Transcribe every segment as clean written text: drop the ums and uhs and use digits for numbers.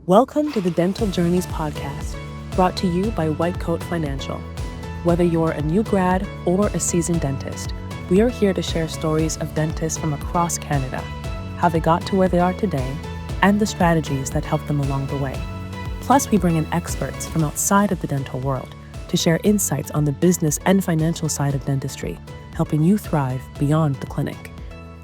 Welcome to the Dental Journeys podcast, brought to you by White Coat Financial. Whether you're a new grad or a seasoned dentist, we are here to share stories of dentists from across Canada, how they got to where they are today, and the strategies that helped them along the way. Plus, we bring in experts from outside of the dental world to share insights on the business and financial side of dentistry, helping you thrive beyond the clinic.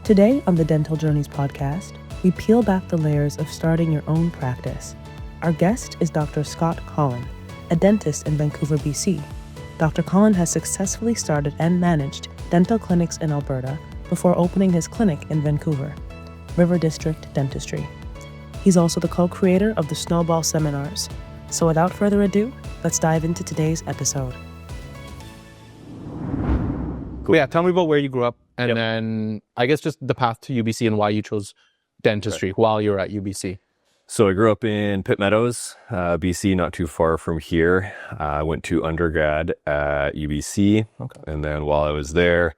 Today on the Dental Journeys podcast, we peel back the layers of starting your own practice. Our guest is Dr. Scott Kollen, a dentist in Vancouver, BC. Dr. Kollen has successfully started and managed dental clinics in Alberta before opening his clinic in Vancouver, River District Dentistry. He's also the co-creator of the Snowball Seminars. So without further ado, let's dive into today's episode. Cool. Yeah, tell me about where you grew up, and then I guess just the path to UBC and why you chose dentistry while you were at UBC. So I grew up in Pitt Meadows, BC, not too far from here. I went to undergrad at UBC, and then while I was there,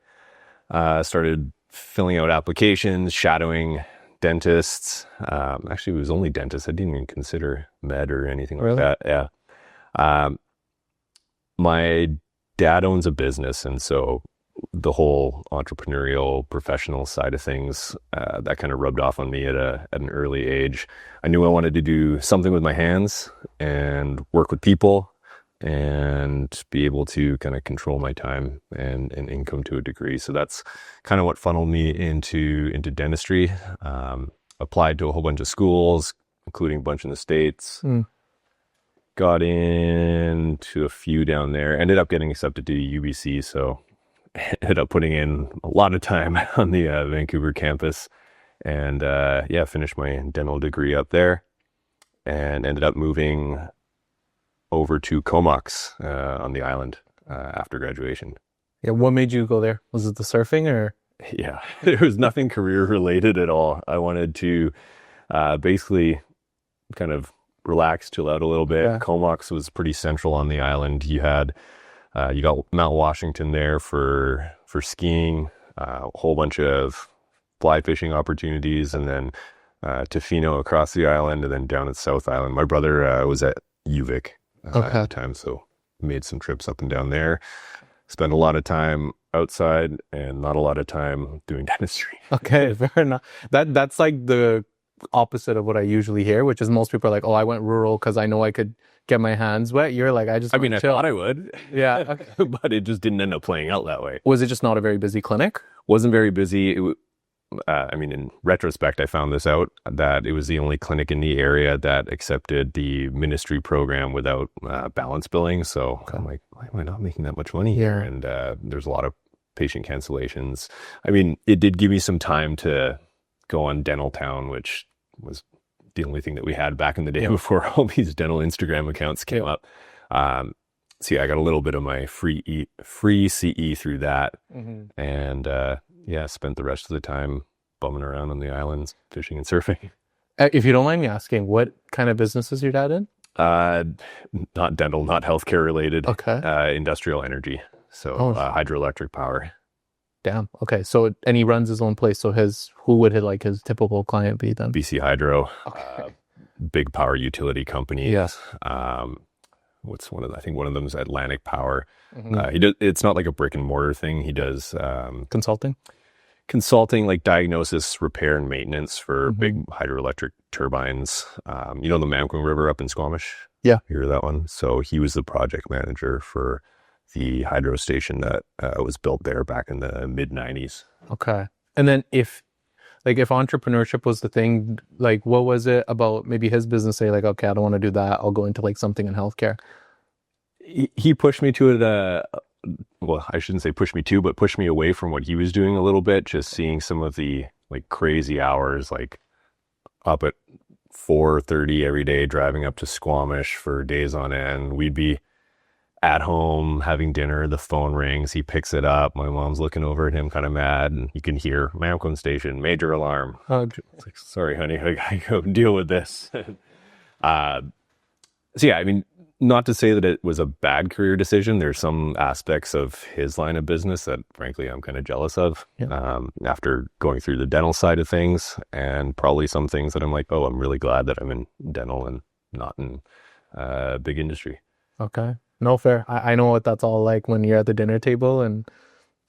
started filling out applications, shadowing dentists. Actually, it was only dentists. I didn't even consider med or anything like that. Yeah. My dad owns a business, and so the whole entrepreneurial professional side of things, that kind of rubbed off on me at an early age. I knew I wanted to do something with my hands and work with people and be able to kind of control my time and income to a degree. So that's kind of what funneled me into dentistry. Applied to a whole bunch of schools, including a bunch in the States. Got into a few down there. Ended up getting accepted to UBC, so ended up putting in a lot of time on the Vancouver campus, and finished my dental degree up there, and ended up moving over to Comox on the island after graduation. Yeah, what made you go there? Was it the surfing or? Yeah, there was nothing career related at all. I wanted to basically kind of relax, chill out a little bit. Yeah. Comox was pretty central on the island. You had you got Mount Washington there for skiing, a whole bunch of fly fishing opportunities, and then Tofino across the island, and then down at South Island. My brother was at UVic at the time, so made some trips up and down there. Spent a lot of time outside and not a lot of time doing dentistry. Okay, fair enough. That's like the opposite of what I usually hear, which is most people are like, oh, I went rural because I know I could get my hands wet. You're like, I thought I would. Yeah. Okay. But it just didn't end up playing out that way. Was it just not a very busy clinic? Wasn't very busy. In retrospect, I found this out, that it was the only clinic in the area that accepted the ministry program without balance billing. So I'm like, why am I not making that much money here? And there's a lot of patient cancellations. I mean, it did give me some time to go on Dental Town, which was the only thing that we had back in the day before all these dental Instagram accounts came up. So I got a little bit of my free CE through that. And spent the rest of the time bumming around on the islands, fishing and surfing. If you don't mind me asking, what kind of business is your dad in? Not dental, not healthcare related. Okay. Industrial energy. So hydroelectric power. Damn. Okay. So, and he runs his own place. So who would his typical client be then? BC Hydro, big power utility company. Yes. What's one of them? I think one of them is Atlantic Power. He does. It's not like a brick and mortar thing. He does consulting, like diagnosis, repair, and maintenance for big hydroelectric turbines. The Mamquin River up in Squamish. Yeah, you hear that one? So he was the project manager for the hydro station that was built there back in the mid 90s. Okay. And then if entrepreneurship was the thing, like what was it about maybe his business say like, okay, I don't want to do that, I'll go into like something in healthcare? He pushed me to it. Well, I shouldn't say push me to, but push me away from what he was doing a little bit, just seeing some of the like crazy hours, like up at 4:30 every day, driving up to Squamish for days on end. We'd be at home having dinner, the phone rings, he picks it up, my mom's looking over at him kind of mad, and you can hear Mamquin station, major alarm. It's like, sorry honey, I gotta go deal with this. Not to say that it was a bad career decision. There's some aspects of his line of business that frankly I'm kind of jealous of after going through the dental side of things, and probably some things that I'm like, oh, I'm really glad that I'm in dental and not in big industry. Okay. No, fair. I know what that's all like when you're at the dinner table and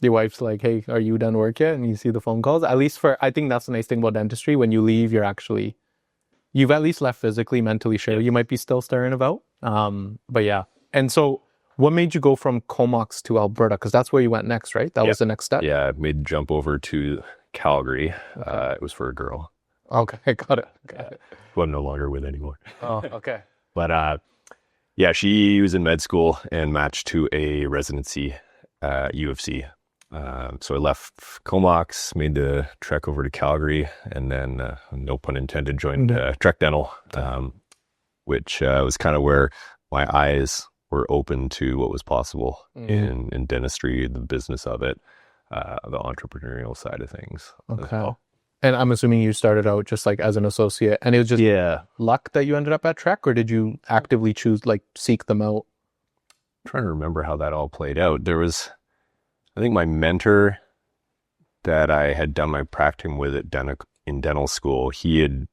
your wife's like, hey, are you done work yet? And you see the phone calls. At least I think that's the nice thing about dentistry. When you leave, you've at least left physically, mentally, sure. You might be still stirring about. But yeah. And so what made you go from Comox to Alberta? Because that's where you went next, right? That was the next step? Yeah, I made the jump over to Calgary. Okay. It was for a girl. Okay, got it. Who I'm no longer with anymore. Oh, okay. But yeah, she was in med school and matched to a residency at UFC. So I left Comox, made the trek over to Calgary, and then, no pun intended, joined Trek Dental, which was kind of where my eyes were open to what was possible in dentistry, the business of it, the entrepreneurial side of things. Okay. Well. And I'm assuming you started out just like as an associate, and it was just luck that you ended up at Trek, or did you actively choose, like, seek them out? I'm trying to remember how that all played out. There was, I think, my mentor that I had done my practicum with in dental school. He had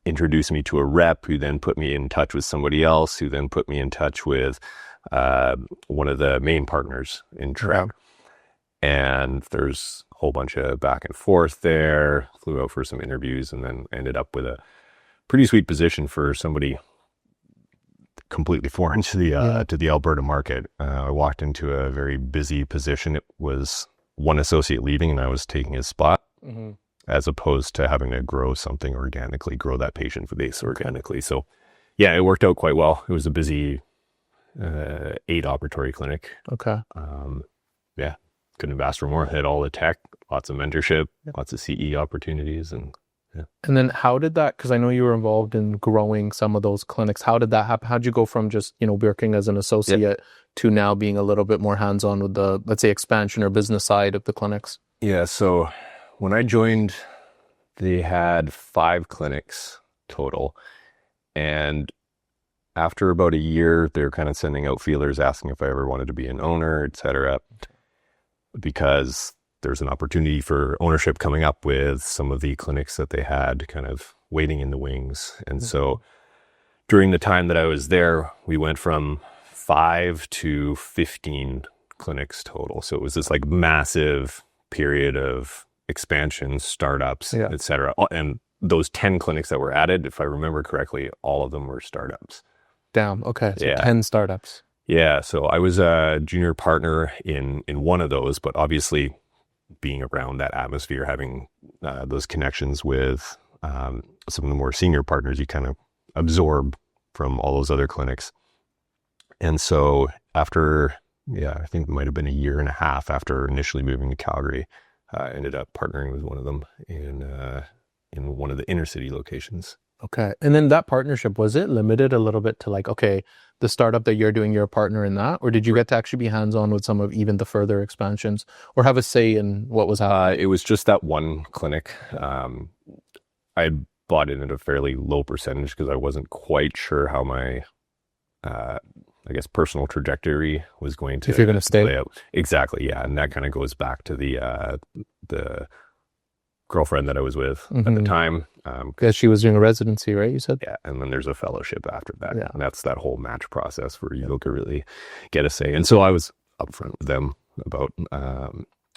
introduced me to a rep who then put me in touch with somebody else, who then put me in touch with one of the main partners in Trek. And there's a whole bunch of back and forth there. Flew out for some interviews and then ended up with a pretty sweet position for somebody completely foreign to the Alberta market. I walked into a very busy position. It was one associate leaving and I was taking his spot, as opposed to having to grow something organically, grow that patient base organically. So yeah, it worked out quite well. It was a busy 8 operatory clinic. Okay. Yeah, couldn't have asked for more. Had all the tech, lots of mentorship, lots of CE opportunities, and And then how did that, because I know you were involved in growing some of those clinics, how did that happen? How'd you go from just, working as an associate to now being a little bit more hands-on with the, let's say, expansion or business side of the clinics? Yeah, so when I joined, they had 5 clinics total. And after about a year, they were kind of sending out feelers, asking if I ever wanted to be an owner, et cetera, because there's an opportunity for ownership coming up with some of the clinics that they had kind of waiting in the wings. And so during the time that I was there, we went from 5 to 15 clinics total. So it was this like massive period of expansion, startups, et cetera. And those 10 clinics that were added, if I remember correctly, all of them were startups. Damn. Okay. So 10 startups. Yeah. So I was a junior partner in one of those, but obviously being around that atmosphere, having those connections with some of the more senior partners, you kind of absorb from all those other clinics. And so after, I think it might have been a year and a half after initially moving to Calgary, I ended up partnering with one of them in one of the inner city locations. Okay. And then that partnership, was it limited a little bit to like, okay, the startup that you're doing, you're a partner in that? Or did you get to actually be hands-on with some of even the further expansions or have a say in what was happening? It was just that one clinic. I bought in at a fairly low percentage because I wasn't quite sure how my, personal trajectory was going to, if you're going to stay play out. Exactly. Yeah. And that kind of goes back to the girlfriend that I was with at the time. Because she was doing a residency, right? You said? Yeah. And then there's a fellowship after that. Yeah. And that's that whole match process where you don't really get a say. And so I was upfront with them about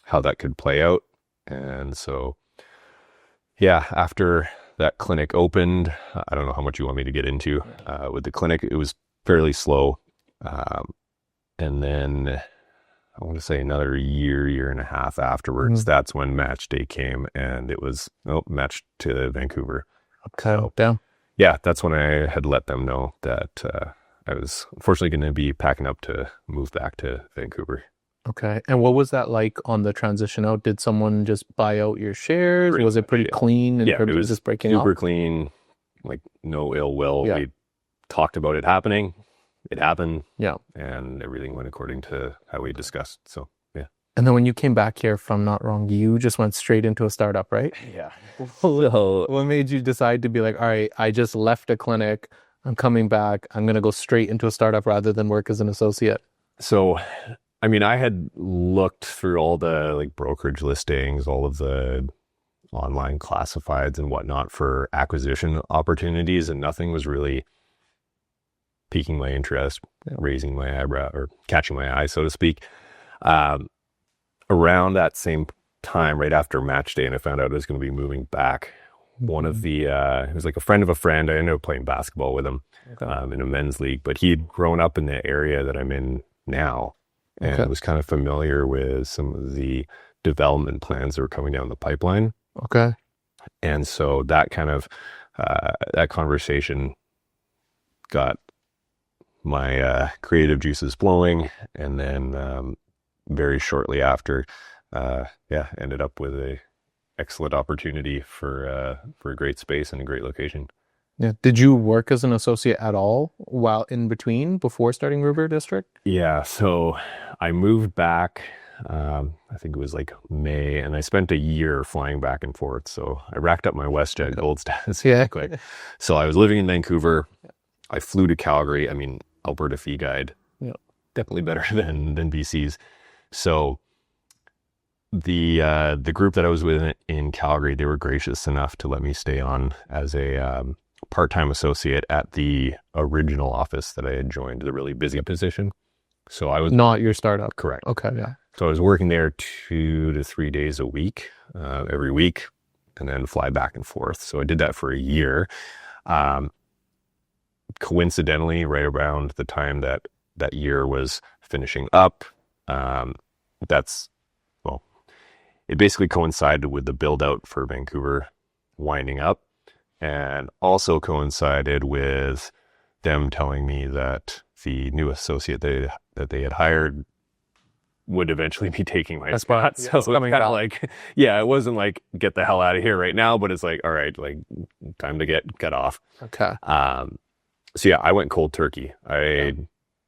how that could play out. And so, after that clinic opened, I don't know how much you want me to get into with the clinic. It was fairly slow. And then I want to say another year and a half afterwards, that's when match day came and it was match to Vancouver. Okay. So, down. Yeah, that's when I had let them know that I was unfortunately going to be packing up to move back to Vancouver. Okay. And what was that like on the transition out? Did someone just buy out your shares? Was it pretty clean in terms of just breaking super up? Clean, like no ill will. Yeah. We talked about it happening. It happened. Yeah. And everything went according to how we discussed. So, yeah. And then when you came back here from Not Wrong, you just went straight into a startup, right? Yeah. So, what made you decide to be like, all right, I just left a clinic. I'm coming back. I'm going to go straight into a startup rather than work as an associate? So, I had looked through all the like brokerage listings, all of the online classifieds and whatnot for acquisition opportunities, and nothing was really piquing my interest, raising my eyebrow or catching my eye, so to speak. Around that same time, right after match day, and I found out I was going to be moving back. One of the, it was like a friend of a friend. I ended up playing basketball with him in a men's league, but he'd grown up in the area that I'm in now and was kind of familiar with some of the development plans that were coming down the pipeline. Okay. And so that kind of, that conversation got my creative juices flowing. And then very shortly after, ended up with a excellent opportunity for a great space and a great location. Yeah. Did you work as an associate at all while in between before starting River District? Yeah. So I moved back, I think it was like May, and I spent a year flying back and forth. So I racked up my WestJet gold status quick. So I was living in Vancouver. I flew to Calgary. I mean, Alberta fee guide, definitely better than BC's. So the group that I was with in Calgary, they were gracious enough to let me stay on as a part-time associate at the original office that I had joined, the really busy position. So I was not your startup. Correct. Okay. Yeah. So I was working there 2 to 3 days a week, every week, and then fly back and forth. So I did that for a year. Coincidentally, right around the time that year was finishing up, it basically coincided with the build out for Vancouver winding up, and also coincided with them telling me that the new associate that they had hired would eventually be taking my spot. So it's kind of like, it wasn't like get the hell out of here right now, but it's like, all right, like time to get off. Okay. So I went cold turkey. I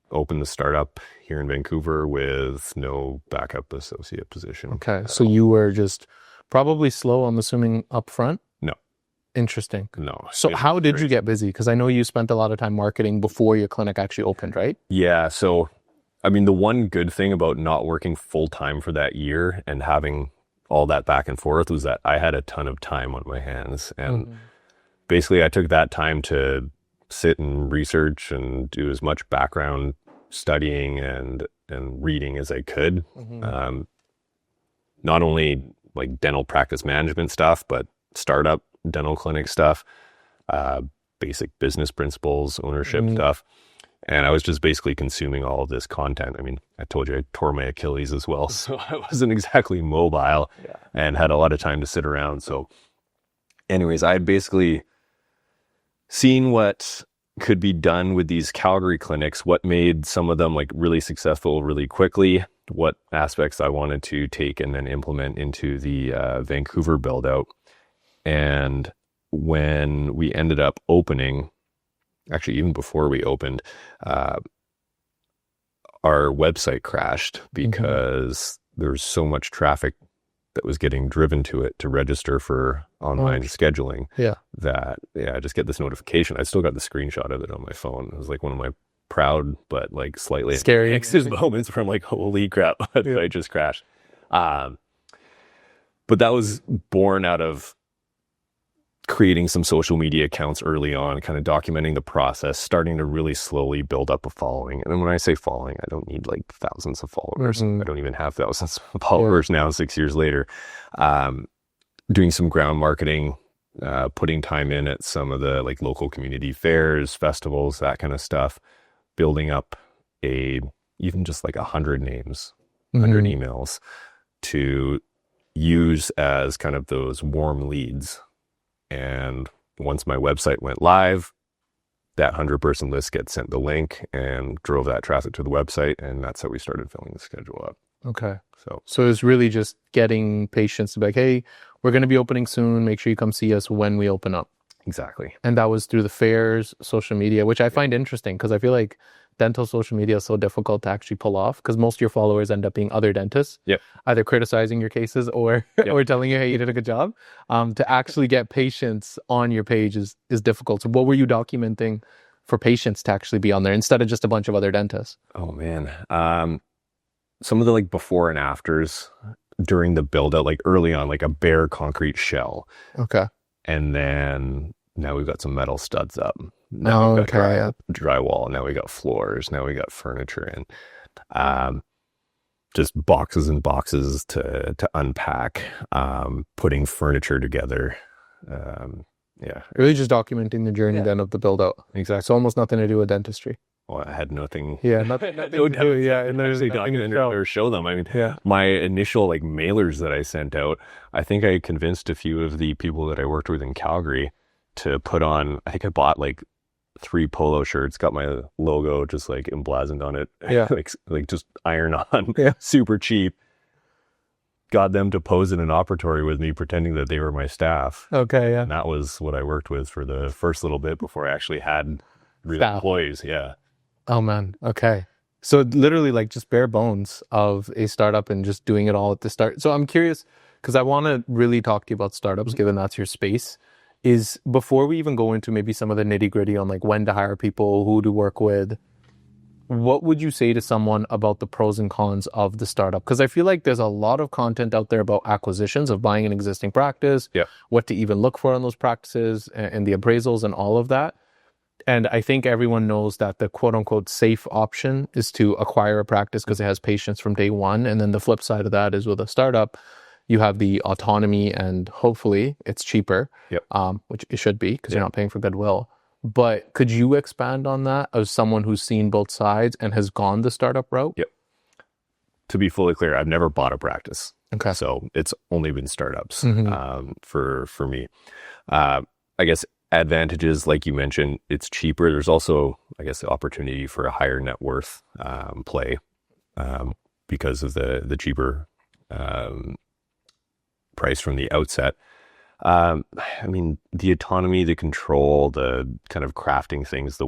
opened the startup here in Vancouver with no backup associate position. Okay. So you were just probably slow, I'm assuming, up front? No. Interesting. No. So how did you get busy? Because I know you spent a lot of time marketing before your clinic actually opened, right? Yeah. So, I mean, the one good thing about not working full time for that year and having all that back and forth was that I had a ton of time on my hands. And basically I took that time to sit and research and do as much background studying and reading as I could. Not only like dental practice management stuff, but startup dental clinic stuff, basic business principles, ownership stuff. And I was just basically consuming all of this content. I mean, I told you I tore my Achilles as well, so I wasn't exactly mobile and had a lot of time to sit around. So anyways, I had basically seen what could be done with these Calgary clinics, what made some of them like really successful really quickly, what aspects I wanted to take and then implement into the Vancouver build out. And when we ended up opening, actually even before we opened, our website crashed because there was so much traffic that was getting driven to it to register for online scheduling that I just get this notification. I still got the screenshot of it on my phone. It was like one of my proud but like slightly scary anxious moments from like, holy crap, I just crashed. But that was born out of creating some social media accounts early on, kind of documenting the process, starting to really slowly build up a following. And when I say following, I don't need like thousands of followers. I don't even have thousands of followers now, 6 years later. Doing some ground marketing, putting time in at some of the like local community fairs, festivals, that kind of stuff, building up even just like 100 names, 100 emails to use as kind of those warm leads. And once my website went live, that 100-person list gets sent the link and drove that traffic to the website. And that's how we started filling the schedule up. Okay. So it was really just getting patients to be like, hey, we're going to be opening soon. Make sure you come see us when we open up. Exactly. And that was through the fairs, social media, which I find interesting because I feel like dental social media is so difficult to actually pull off because most of your followers end up being other dentists, either criticizing your cases or telling you, hey, you did a good job. To actually get patients on your page is difficult. So what were you documenting for patients to actually be on there instead of just a bunch of other dentists? Oh, man. Some of the like before and afters during the build out, like early on, like a bare concrete shell. Okay. And then now we've got some metal studs up. Now we've got Okay. drywall. Now we got floors. Now we got furniture in. Just boxes and boxes to unpack. Putting furniture together. Yeah. Really just documenting the journey then of the build out. Exactly. It's almost nothing to do with dentistry. Well, I had nothing. Yeah, nothing to do. Yeah, and there's Actually nothing to document show. or show them. I mean, Yeah. my initial like mailers that I sent out, I think I convinced a few of the people that I worked with in Calgary to put on. I think I bought like 3 polo shirts, got my logo just like emblazoned on it. Yeah. like just iron on. Yeah. Super cheap. Got them to pose in an operatory with me, pretending that they were my staff. Okay, yeah. And that was what I worked with for the first little bit before I actually had real Staff. employees. Yeah. Oh man. Okay. So literally like just bare bones of a startup and just doing it all at the start. So I'm curious because I want to really talk to you about startups, given that's your space. Is before we even go into maybe some of the nitty gritty on like when to hire people, who to work with, what would you say to someone about the pros and cons of the startup? Because I feel like there's a lot of content out there about acquisitions, of buying an existing practice, what to even look for in those practices and the appraisals and all of that. And I think everyone knows that the quote unquote safe option is to acquire a practice because it has patients from day one. And then the flip side of that is with a startup, you have the autonomy and hopefully it's cheaper, which it should be because you're not paying for goodwill. But could you expand on that as someone who's seen both sides and has gone the startup route? Yep. To be fully clear, I've never bought a practice. Okay. So it's only been startups for me. I guess advantages, like you mentioned, it's cheaper. There's also, I guess, the opportunity for a higher net worth play because of the cheaper price from the outset. I mean, the autonomy, the control, the kind of crafting things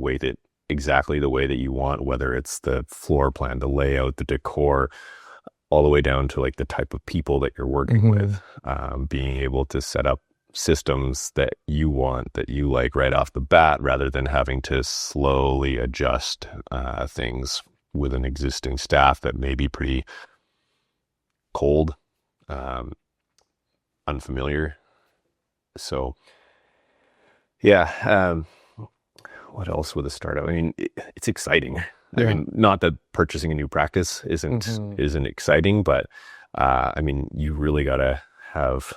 exactly the way that you want, whether it's the floor plan, the layout, the decor, all the way down to like the type of people that you're working with, being able to set up systems that you want, that you like right off the bat, rather than having to slowly adjust things with an existing staff that may be pretty cold, unfamiliar. So, yeah. What else with a startup? I mean, it's exciting. I mean, not that purchasing a new practice isn't exciting, but I mean, you really gotta have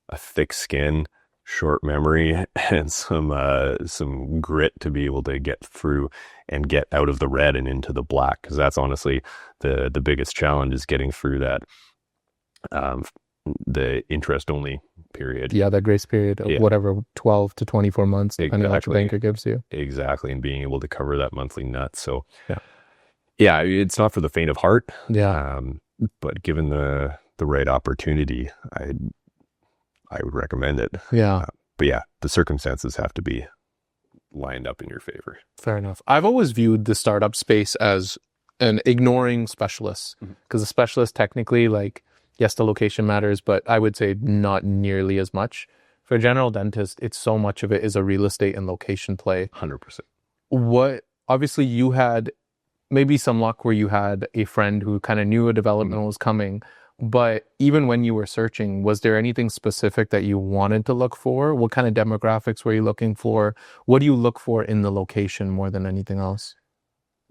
a thick skin, short memory, and some grit to be able to get through and get out of the red and into the black. Because that's honestly the biggest challenge, is getting through that the interest only period. Yeah, that grace period of whatever 12 to 24 months, depending on what the banker gives you. Exactly, and being able to cover that monthly nut. So yeah, it's not for the faint of heart. Yeah, but given the right opportunity, I would recommend it. Yeah. But yeah, the circumstances have to be lined up in your favor. Fair enough. I've always viewed the startup space as an ignoring specialists, because the specialist technically, like, yes, the location matters, but I would say not nearly as much. For a general dentist, it's so much of it is a real estate and location play. 100%. Obviously you had maybe some luck where you had a friend who kind of knew a development was coming, but even when you were searching, was there anything specific that you wanted to look for? What kind of demographics were you looking for? What do you look for in the location more than anything else?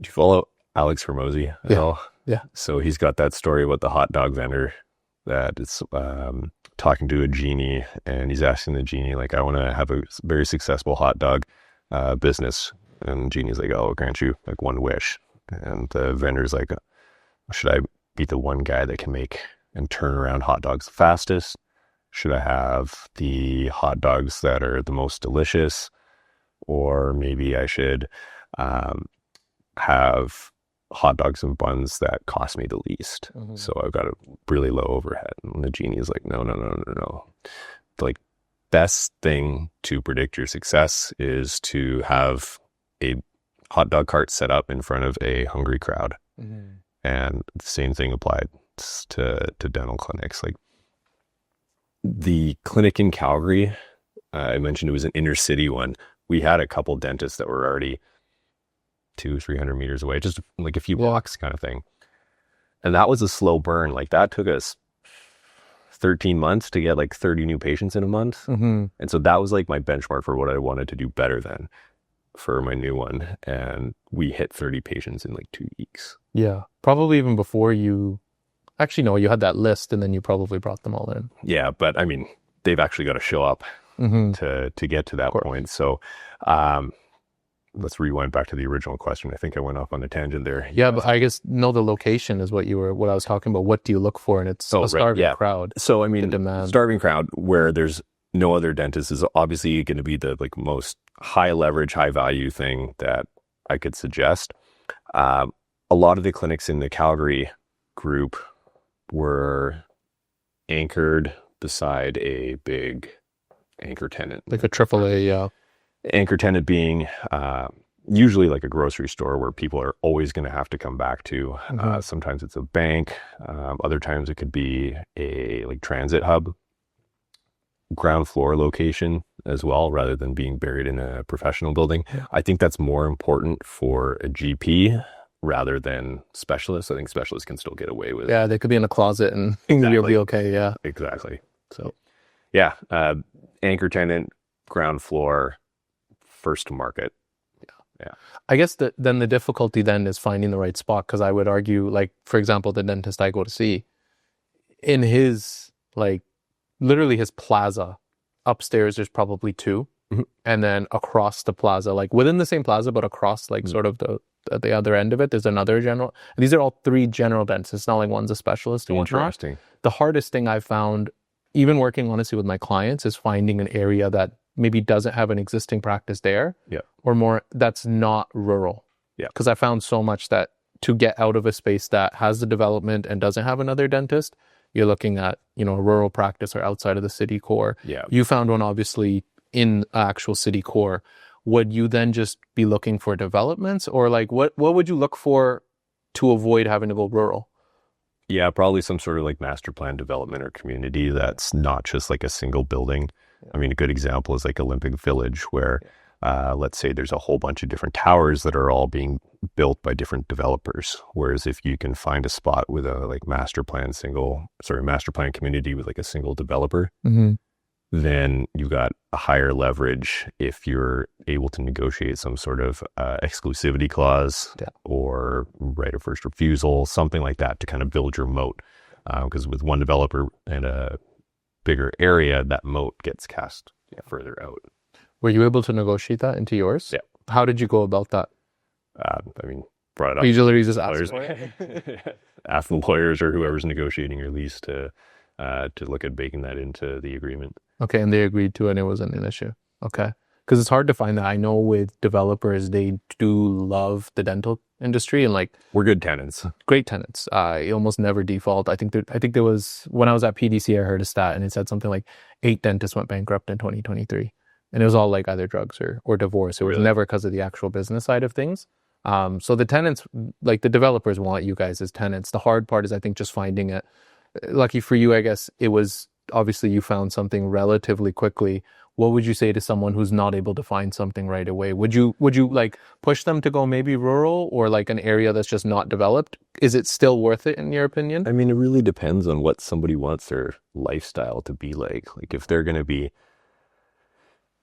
Do you follow Alex Hormozy at all? Yeah. So he's got that story about the hot dog vendor that it's talking to a genie, and he's asking the genie, like, I want to have a very successful hot dog business. And the genie's like, oh, I'll grant you like one wish. And the vendor's like, should I be the one guy that can make and turn around hot dogs the fastest? Should I have the hot dogs that are the most delicious? Or maybe I should have hot dogs and buns that cost me the least. So I've got a really low overhead. And the genie is like, no. Like, best thing to predict your success is to have a hot dog cart set up in front of a hungry crowd. And the same thing applied to dental clinics. Like, the clinic in Calgary, I mentioned it was an inner city one. We had a couple dentists that were already 200-300 meters away, just like a few blocks kind of thing. And that was a slow burn. Like, that took us 13 months to get like 30 new patients in a month. And so that was like my benchmark for what I wanted to do better than. for my new one, and we hit 30 patients in like 2 weeks. Yeah. Probably even before you, actually, no, you had that list and then you probably brought them all in. Yeah, but I mean, they've actually got to show up to get to that point. So let's rewind back to the original question. I think I went off on a tangent there. Yeah, but I guess, no, the location is what I was talking about. What do you look for? And it's a starving crowd. So, I mean, demand. Starving crowd where there's no other dentist is obviously going to be the like most high leverage, high value thing that I could suggest. A lot of the clinics in the Calgary group were anchored beside a big anchor tenant. Like a AAA, yeah. Anchor tenant being usually like a grocery store where people are always going to have to come back to. Sometimes it's a bank. Other times it could be a like transit hub, ground floor location as well, rather than being buried in a professional building. Yeah. I think that's more important for a GP rather than specialists. I think specialists can still get away with it. Yeah, they could be in a closet and you'll be okay. Yeah, exactly. So yeah, anchor tenant, ground floor, first to market. Yeah. I guess then the difficulty then is finding the right spot, because I would argue, like, for example, the dentist I go to see, in his, like, literally his plaza, upstairs there's probably 2, and then across the plaza, like within the same plaza, but across like sort of the other end of it, there's another general. These are all 3 general dentists. It's not like one's a specialist or Interesting. Whatnot. The hardest thing I've found, even working honestly with my clients, is finding an area that maybe doesn't have an existing practice there, or more that's not rural. Yeah. Because I found so much that to get out of a space that has the development and doesn't have another dentist, you're looking at, a rural practice or outside of the city core. Yeah. You found one obviously in actual city core. Would you then just be looking for developments, or like what would you look for to avoid having to go rural? Yeah, probably some sort of like master plan development or community that's not just like a single building. Yeah. I mean, a good example is like Olympic Village, where let's say there's a whole bunch of different towers that are all being built by different developers. Whereas if you can find a spot with a like master plan community with like a single developer, then you got a higher leverage if you're able to negotiate some sort of exclusivity clause or right of first refusal, something like that, to kind of build your moat. Because with one developer and a bigger area, that moat gets cast further out. Were you able to negotiate that into yours? Yeah. How did you go about that? I mean, brought it up. Usually just ask ask the lawyers or whoever's negotiating your lease to look at baking that into the agreement. Okay, and they agreed to it and it wasn't an issue. Okay. Because it's hard to find that. I know with developers, they do love the dental industry, and like, we're good tenants. Great tenants. You almost never default. I think there was, when I was at PDC, I heard a stat and it said something like 8 dentists went bankrupt in 2023. And it was all like either drugs or divorce. It was never because of the actual business side of things. So the tenants, like the developers, want you guys as tenants. The hard part is, I think, just finding it. Lucky for you, I guess, it was obviously you found something relatively quickly. What would you say to someone who's not able to find something right away? Would you like push them to go maybe rural or like an area that's just not developed? Is it still worth it in your opinion? I mean, it really depends on what somebody wants their lifestyle to be like. Like if they're going to be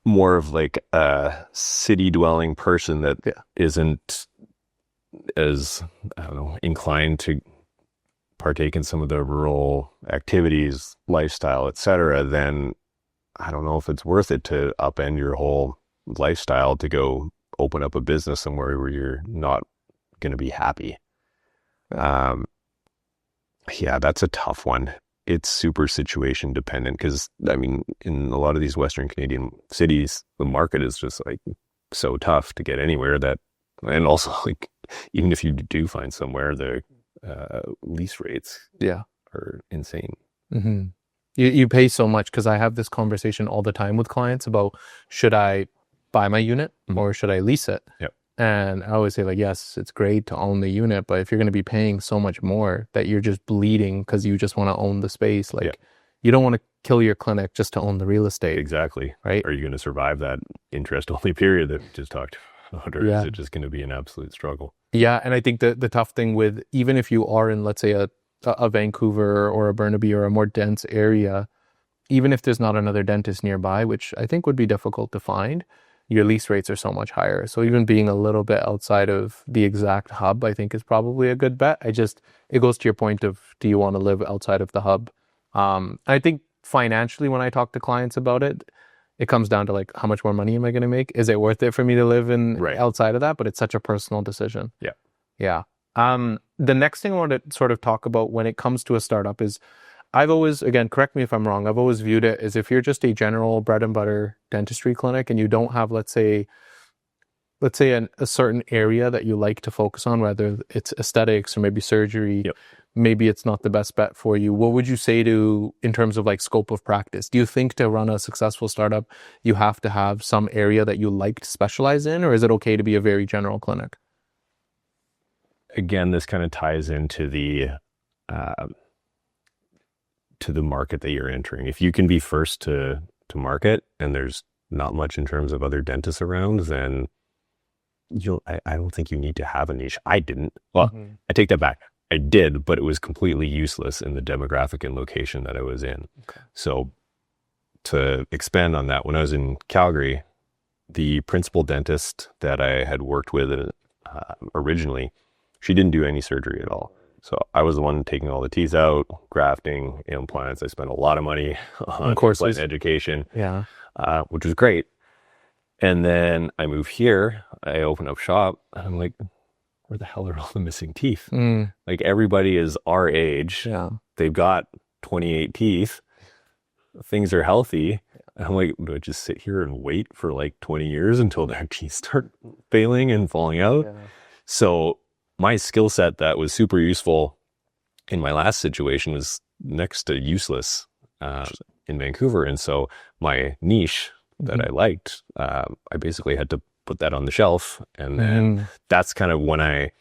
more of like a city dwelling person that isn't as, I don't know, inclined to partake in some of the rural activities, lifestyle, etc., then I don't know if it's worth it to upend your whole lifestyle to go open up a business somewhere where you're not going to be happy. Yeah, that's a tough one. It's super situation dependent because, I mean, in a lot of these Western Canadian cities, the market is just like so tough to get anywhere that, and also like, even if you do find somewhere, the lease rates are insane. Mm-hmm. You pay so much, because I have this conversation all the time with clients about, should I buy my unit or should I lease it? Yep. And I always say, like, yes, it's great to own the unit, but if you're going to be paying so much more that you're just bleeding because you just want to own the space, like you don't want to kill your clinic just to own the real estate. Exactly. Right. Are you going to survive that interest only period that we just talked about, or is it just going to be an absolute struggle? Yeah. And I think the tough thing with, even if you are in, let's say, a Vancouver or a Burnaby or a more dense area, even if there's not another dentist nearby, which I think would be difficult to find, your lease rates are so much higher. So even being a little bit outside of the exact hub, I think is probably a good bet. It goes to your point of, do you want to live outside of the hub? I think financially, when I talk to clients about it, it comes down to like, how much more money am I going to make? Is it worth it for me to live in outside of that? But it's such a personal decision. Yeah. Yeah. The next thing I want to sort of talk about when it comes to a startup is, I've always, again, correct me if I'm wrong, I've always viewed it as if you're just a general bread and butter dentistry clinic and you don't have, let's say a certain area that you like to focus on, whether it's aesthetics or maybe surgery, maybe it's not the best bet for you. What would you say in terms of like scope of practice? Do you think to run a successful startup, you have to have some area that you like to specialize in, or is it okay to be a very general clinic? Again, this kind of ties into the market that you're entering. If you can be first to market and there's not much in terms of other dentists around, then I don't think you need to have a niche. I didn't. Well, I take that back. I did, but it was completely useless in the demographic and location that I was in. Okay. So to expand on that, when I was in Calgary, the principal dentist that I had worked with originally, she didn't do any surgery at all. So I was the one taking all the teeth out, grafting, implants. I spent a lot of money on implant education, which was great. And then I moved here, I opened up shop, and I'm like, where the hell are all the missing teeth? Like, everybody is our age. Yeah. They've got 28 teeth. Things are healthy. And I'm like, do I just sit here and wait for like 20 years until their teeth start failing and falling out? Yeah. So my skill set that was super useful in my last situation was next to useless in Vancouver. And so my niche that I liked, I basically had to put that on the shelf. And then that's kind of when I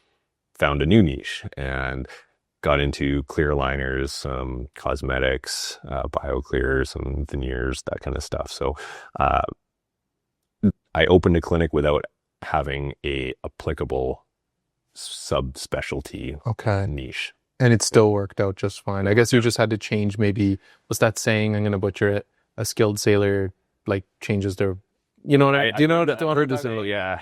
found a new niche and got into clear aligners, some cosmetics, BioClear, some veneers, that kind of stuff. So I opened a clinic without having a applicable subspecialty niche. And it still worked out just fine. I guess you just had to change, maybe, what's that saying? I'm going to butcher it. A skilled sailor like changes their, you know what I, do you know what heard this? Yeah.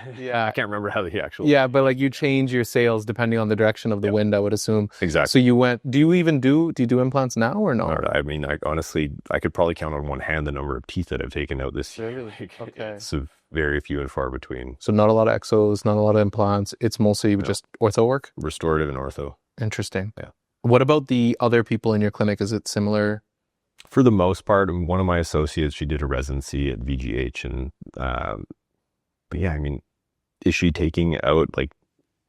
I can't remember how the actual. Yeah, but like you change your sails depending on the direction of the wind, I would assume. Exactly. So you went, do you do implants now or no? I mean, honestly, I could probably count on one hand the number of teeth that I've taken out this year. Really? Okay. It's very few and far between. So not a lot of exos, not a lot of implants. It's mostly just ortho work? Restorative and ortho. Interesting. Yeah. What about the other people in your clinic? Is it similar? For the most part, one of my associates, she did a residency at VGH, and but yeah, I mean, is she taking out like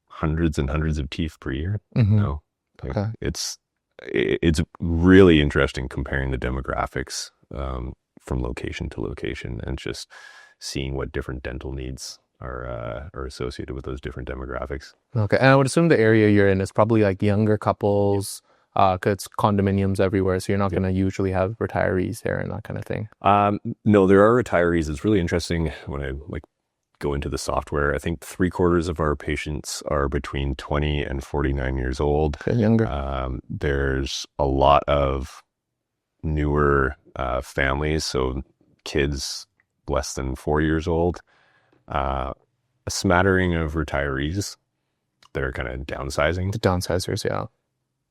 hundreds and hundreds of teeth per year? No. Okay. It's really interesting comparing the demographics from location to location and just seeing what different dental needs are associated with those different demographics. Okay. And I would assume the area you're in is probably like younger couples, because it's condominiums everywhere, so you're not going to usually have retirees there and that kind of thing. No, there are retirees. It's really interesting when I go into the software. I think 3/4 of our patients are between 20 and 49 years old. Okay, younger. There's a lot of newer families, so kids less than 4 years old. A smattering of retirees that are kind of downsizing. The downsizers, yeah.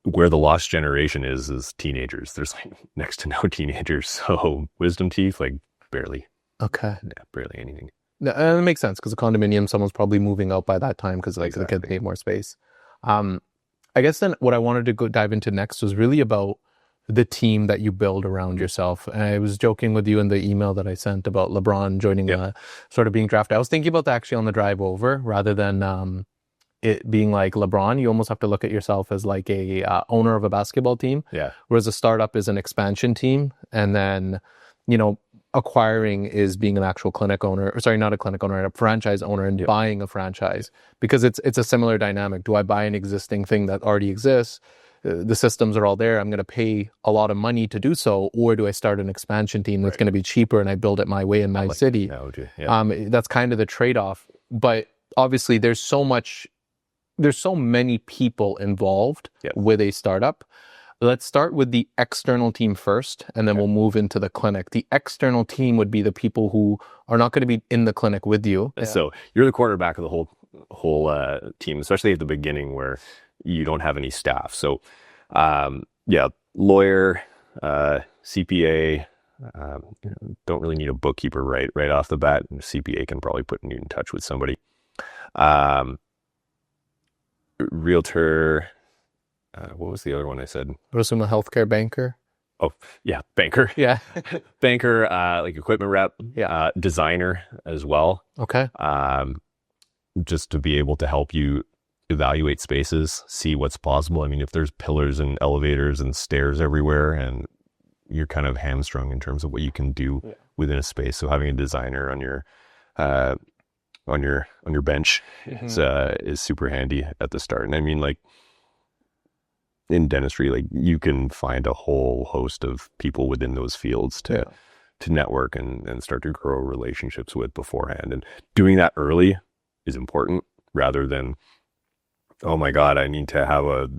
Where the lost generation is teenagers. There's like next to no teenagers. So wisdom teeth, like barely. Okay. Yeah, barely anything. That makes sense, because a condominium, someone's probably moving out by that time because like the kids need more space. I guess then what I wanted to go dive into next was really about the team that you build around yourself. And I was joking with you in the email that I sent about LeBron joining, sort of being drafted. I was thinking about that actually on the drive over, rather than it being like LeBron. You almost have to look at yourself as like a owner of a basketball team. Yeah. Whereas a startup is an expansion team. And then, acquiring is being an actual clinic owner, or sorry, not a clinic owner, a franchise owner, and buying a franchise, because it's a similar dynamic. Do I buy an existing thing that already exists? The systems are all there. I'm going to pay a lot of money to do so, or do I start an expansion team that's going to be cheaper and I build it my way in my city? That's kind of the trade-off. But obviously, there's so many people involved with a startup. let's start with the external team first, and then we'll move into the clinic. The external team would be the people who are not going to be in the clinic with you. So you're the quarterback of the whole team, especially at the beginning where you don't have any staff. So lawyer, CPA, don't really need a bookkeeper right off the bat. And CPA can probably put you in touch with somebody. Realtor, what was the other one I said? I assume a healthcare banker. Oh, yeah, banker. Yeah. Banker, like equipment rep, Yeah. designer as well. Okay. Just to be able to help you evaluate spaces, see what's possible. I mean, if there's pillars and elevators and stairs everywhere and you're kind of hamstrung in terms of what you can do within a space. So having a designer on your bench is super handy at the start. And I mean, like in dentistry, like you can find a whole host of people within those fields to network and start to grow relationships with beforehand. And doing that early is important rather than, oh my God, I need to have a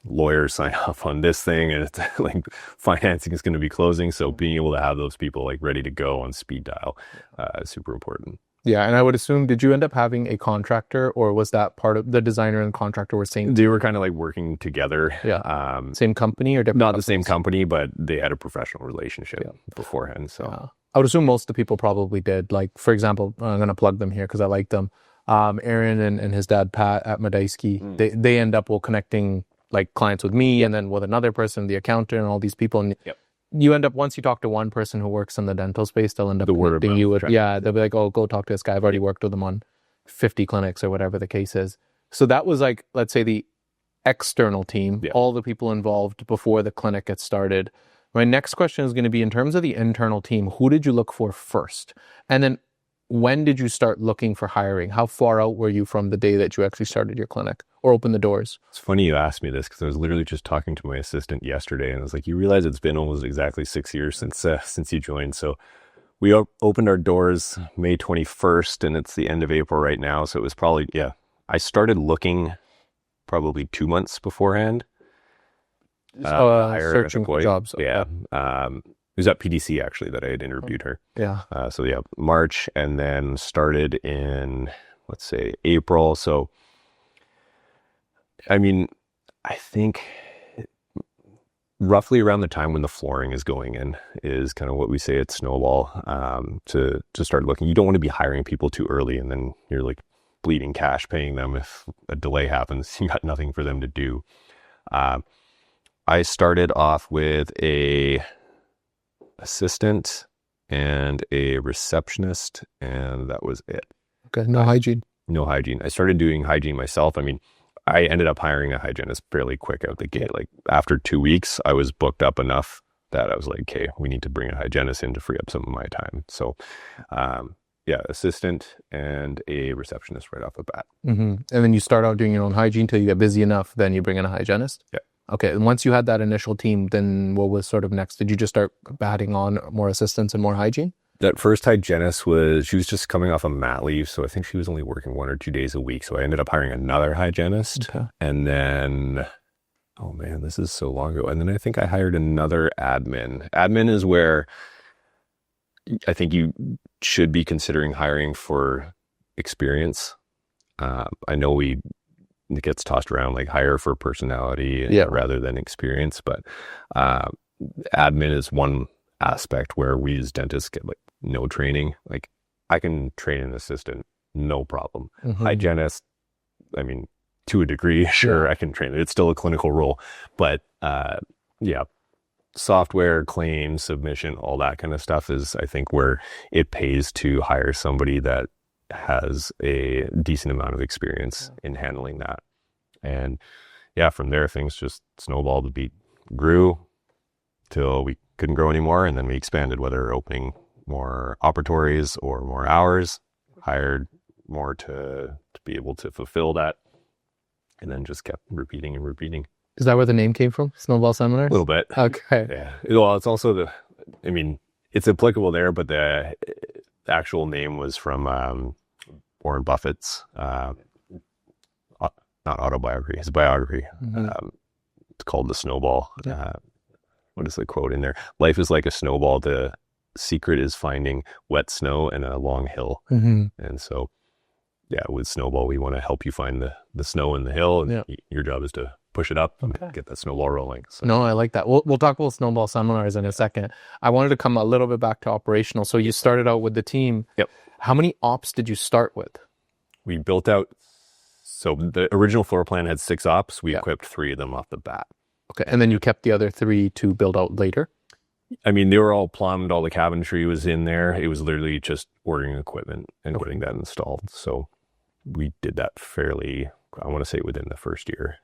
lawyer sign off on this thing, and it's like financing is going to be closing. So being able to have those people like ready to go on speed dial is super important. Yeah, and I would assume, did you end up having a contractor, or was that part of the designer and contractor were same? They were kind of like working together. Yeah. Same company or different? Not the same company, but they had a professional relationship beforehand. So I would assume most of the people probably did. Like, for example, I'm going to plug them here because I like them. Aaron and his dad, Pat, at Medaisky, they end up connecting like clients with me and then with another person, the accountant, and all these people. And you end up, once you talk to one person who works in the dental space, they'll end up connecting you with, they'll be like, oh, go talk to this guy. I've already worked with him on 50 clinics or whatever the case is. So that was like, let's say the external team, all the people involved before the clinic gets started. My next question is going to be, in terms of the internal team, who did you look for first? And then when did you start looking for hiring? How far out were you from the day that you actually started your clinic or opened the doors? It's funny you asked me this because I was literally just talking to my assistant yesterday, and I was like, you realize it's been almost exactly 6 years since you joined. So we opened our doors May 21st, and it's the end of April right now. So it was probably, I started looking probably 2 months beforehand. Searching for jobs. Yeah. It was at PDC actually that I had interviewed her. Yeah. March, and then started in, let's say, April. So, I mean, I think roughly around the time when the flooring is going in is kind of what we say at Snowball, to start looking. You don't want to be hiring people too early and then you're like bleeding cash paying them. If a delay happens, you got nothing for them to do. I started off with a assistant and a receptionist, and that was it. Okay, no hygiene. No hygiene. I started doing hygiene myself. I mean, I ended up hiring a hygienist fairly quick out the gate. Like after 2 weeks, I was booked up enough that I was like, okay, we need to bring a hygienist in to free up some of my time. So, assistant and a receptionist right off the bat. Mm-hmm. And then you start out doing your own hygiene till you get busy enough, then you bring in a hygienist? Yeah. Okay, and once you had that initial team, then what was sort of next? Did you just start batting on more assistants and more hygiene? That first hygienist she was just coming off of mat leave, so I think she was only working 1 or 2 days a week. So I ended up hiring another hygienist. Okay. And then, oh man, this is so long ago. And then I think I hired another admin. Admin is where I think you should be considering hiring for experience. I know it gets tossed around like hire for personality rather than experience, but admin is one aspect where we as dentists get like no training. Like I can train an assistant, no problem. Mm-hmm. Hygienist, I mean, to a degree, sure, I can train it. It's still a clinical role, but software, claims, submission, all that kind of stuff is, I think, where it pays to hire somebody that has a decent amount of experience in handling that. And from there, things just snowballed. The beat grew till we couldn't grow anymore. And then we expanded, whether opening more operatories or more hours, hired more to be able to fulfill that. And then just kept repeating and repeating. Is that where the name came from? Snowball Seminars? A little bit. Okay. Yeah. Well, it's also it's applicable there, but the actual name was from Warren Buffett's, not autobiography, his biography. Mm-hmm. It's called the snowball. Yeah. What is the quote in there? Life is like a snowball. The secret is finding wet snow and a long hill. And so, yeah, with snowball, we want to help you find the snow in the hill, and your job is to push it up and get that snowball rolling. So. No, I like that. We'll talk about snowball seminars in a second. I wanted to come a little bit back to operational. So you started out with the team. Yep. How many ops did you start with? We built out, so the original floor plan had 6 ops. We equipped 3 of them off the bat. Okay. And then you kept the other 3 to build out later? I mean, they were all plumbed. All the cabinetry was in there. It was literally just ordering equipment and getting that installed. So we did that fairly, I want to say within the first year,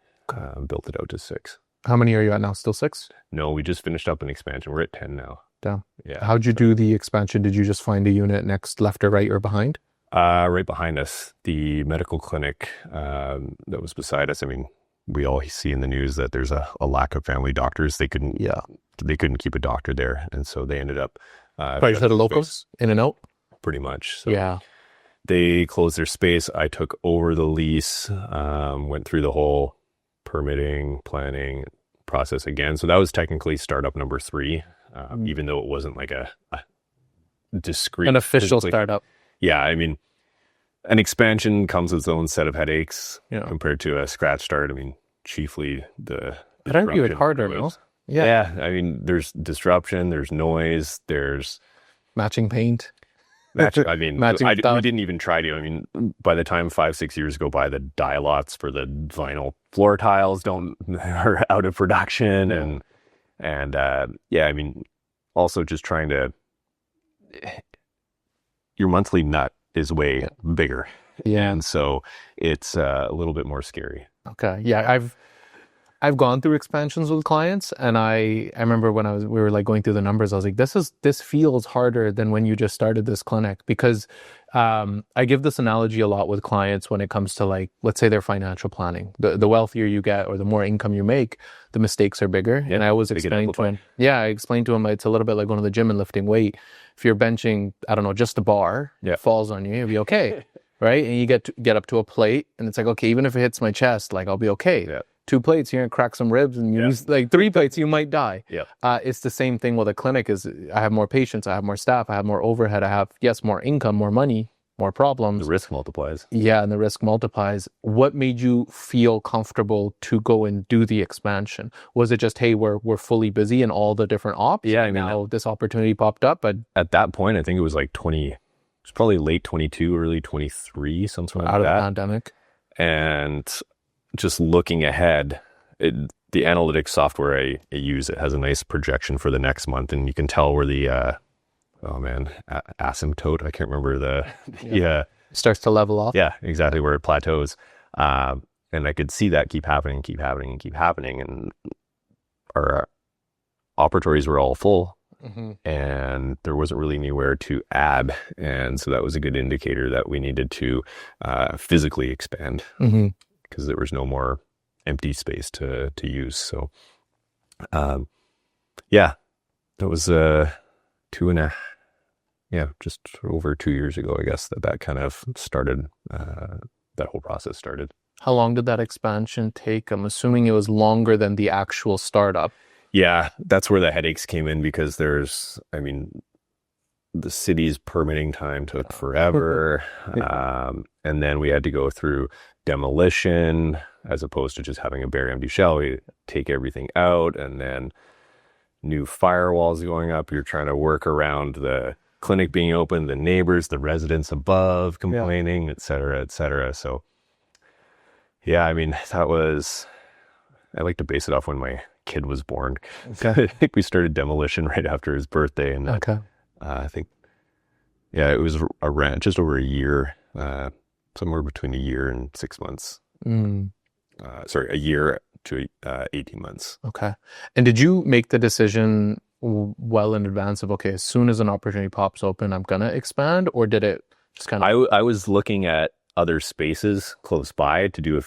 built it out to 6. How many are you at now? Still 6? No, we just finished up an expansion. We're at 10 now. Damn. Yeah. How'd you do the expansion? Did you just find a unit next, left or right or behind? Right behind us, the medical clinic that was beside us. I mean, we all see in the news that there's a lack of family doctors. They couldn't keep a doctor there, and so they ended up Probably just had a locals in and out. pretty much. So Yeah. they closed their space. I took over the lease, went through the whole permitting, planning process again. So that was technically startup number 3, even though it wasn't like a discrete, An official startup. Yeah, I mean, an expansion comes with its own set of headaches compared to a scratch start. I mean, chiefly the But aren't you disruption harder, no? was- Yeah, I mean, there's disruption, there's noise, there's Matching paint. I mean, Matching we stuff. didn't even try to. I mean, by the time 5-6 years go by, the dye lots for the vinyl floor tiles are out of production, and I mean, also just trying to. Your monthly nut is way bigger, and so it's a little bit more scary. Okay. Yeah, I've gone through expansions with clients, and I remember when we were like going through the numbers, I was like, this feels harder than when you just started this clinic, because I give this analogy a lot with clients when it comes to, like, let's say their financial planning. The wealthier you get or the more income you make, the mistakes are bigger. Yeah, and I always they get explain to them. amplified. Yeah, I explained to them it's a little bit like going to the gym and lifting weight. If you're benching, I don't know, just a bar, it falls on you, you'll be okay. Right? And you get up to a plate, and it's like, okay, even if it hits my chest, like, I'll be okay. Yeah. 2 plates, you're gonna crack some ribs, and you use like 3 plates, you might die. Yeah. It's the same thing with a clinic. Is I have more patients, I have more staff, I have more overhead, I have more income, more money, more problems. The risk multiplies. Yeah, and the risk multiplies. What made you feel comfortable to go and do the expansion? Was it just, hey, we're fully busy in all the different ops? Yeah, I mean, now this opportunity popped up, but at that point, I think it was like it's probably late 22, early 23, something like out of that. the pandemic. And just looking ahead, the analytics software I use, it has a nice projection for the next month, and you can tell where the asymptote, I can't remember It starts to level off. Yeah, exactly, where it plateaus. And I could see that keep happening, and our operatories were all full. And there wasn't really anywhere to add, and so that was a good indicator that we needed to physically expand, because there was no more empty space to use. So that was just over 2 years ago, I guess, that kind of started, that whole process started. How long did that expansion take? I'm assuming it was longer than the actual startup. Yeah, that's where the headaches came in, because the city's permitting time took forever. And then we had to go through demolition, as opposed to just having a bare empty shell. We take everything out, and then new firewalls going up. You're trying to work around the clinic being open, the neighbors, the residents above complaining, et cetera, et cetera. So yeah, I mean, I like to base it off when my kid was born. Okay. I think we started demolition right after his birthday, and I think it was around just over a year, somewhere between a year and 6 months. A year to 18 months. Okay. And did you make the decision well in advance of, okay, as soon as an opportunity pops open, I'm gonna expand, or did it just kind of? I was looking at other spaces close by to do a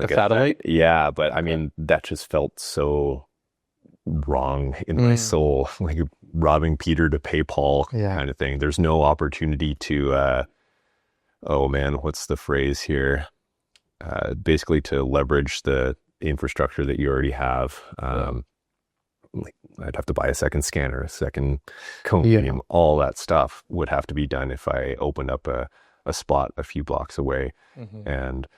satellite. Yeah, but I mean, that just felt so wrong in my soul, like robbing Peter to pay Paul kind of thing. There's no opportunity to, what's the phrase here? Basically to leverage the infrastructure that you already have. Like I'd have to buy a second scanner, a second cone medium, all that stuff would have to be done if I opened up a spot a few blocks away. And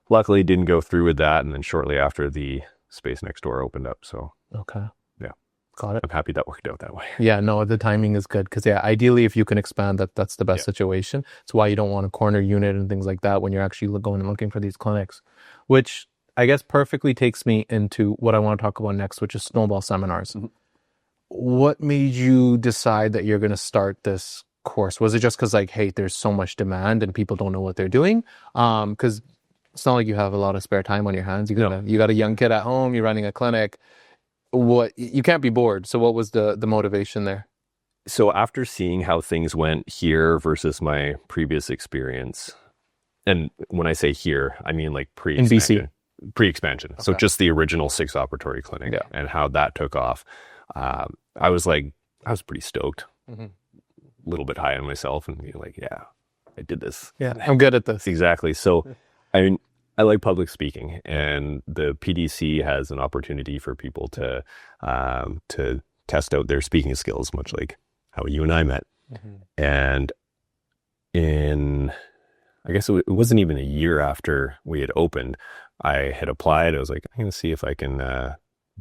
luckily didn't go through with that. And then shortly after, the space next door opened up. So yeah, got it. I'm happy that worked out that way. Yeah, no, the timing is good because ideally if you can expand, that's the best situation. It's why you don't want a corner unit and things like that when you're actually going and looking for these clinics, which I guess perfectly takes me into what I want to talk about next, which is snowball seminars. What made you decide that you're going to start this course? Was it just because like, hey, there's so much demand and people don't know what they're doing? Because it's not like you have a lot of spare time on your hands. You got a young kid at home, you're running a clinic. You can't be bored. So what was the motivation there? So after seeing how things went here versus my previous experience, and when I say here, I mean like pre-expansion. Okay. So just the original 6 operatory clinic and how that took off. I was pretty stoked, a little bit high on myself and being like, yeah, I did this. Yeah, I'm good at this. Exactly. So I like public speaking, and the PDC has an opportunity for people to test out their speaking skills, much like how you and I met. And I guess it wasn't even a year after we had opened, I had applied. I was like, I'm going to see if I can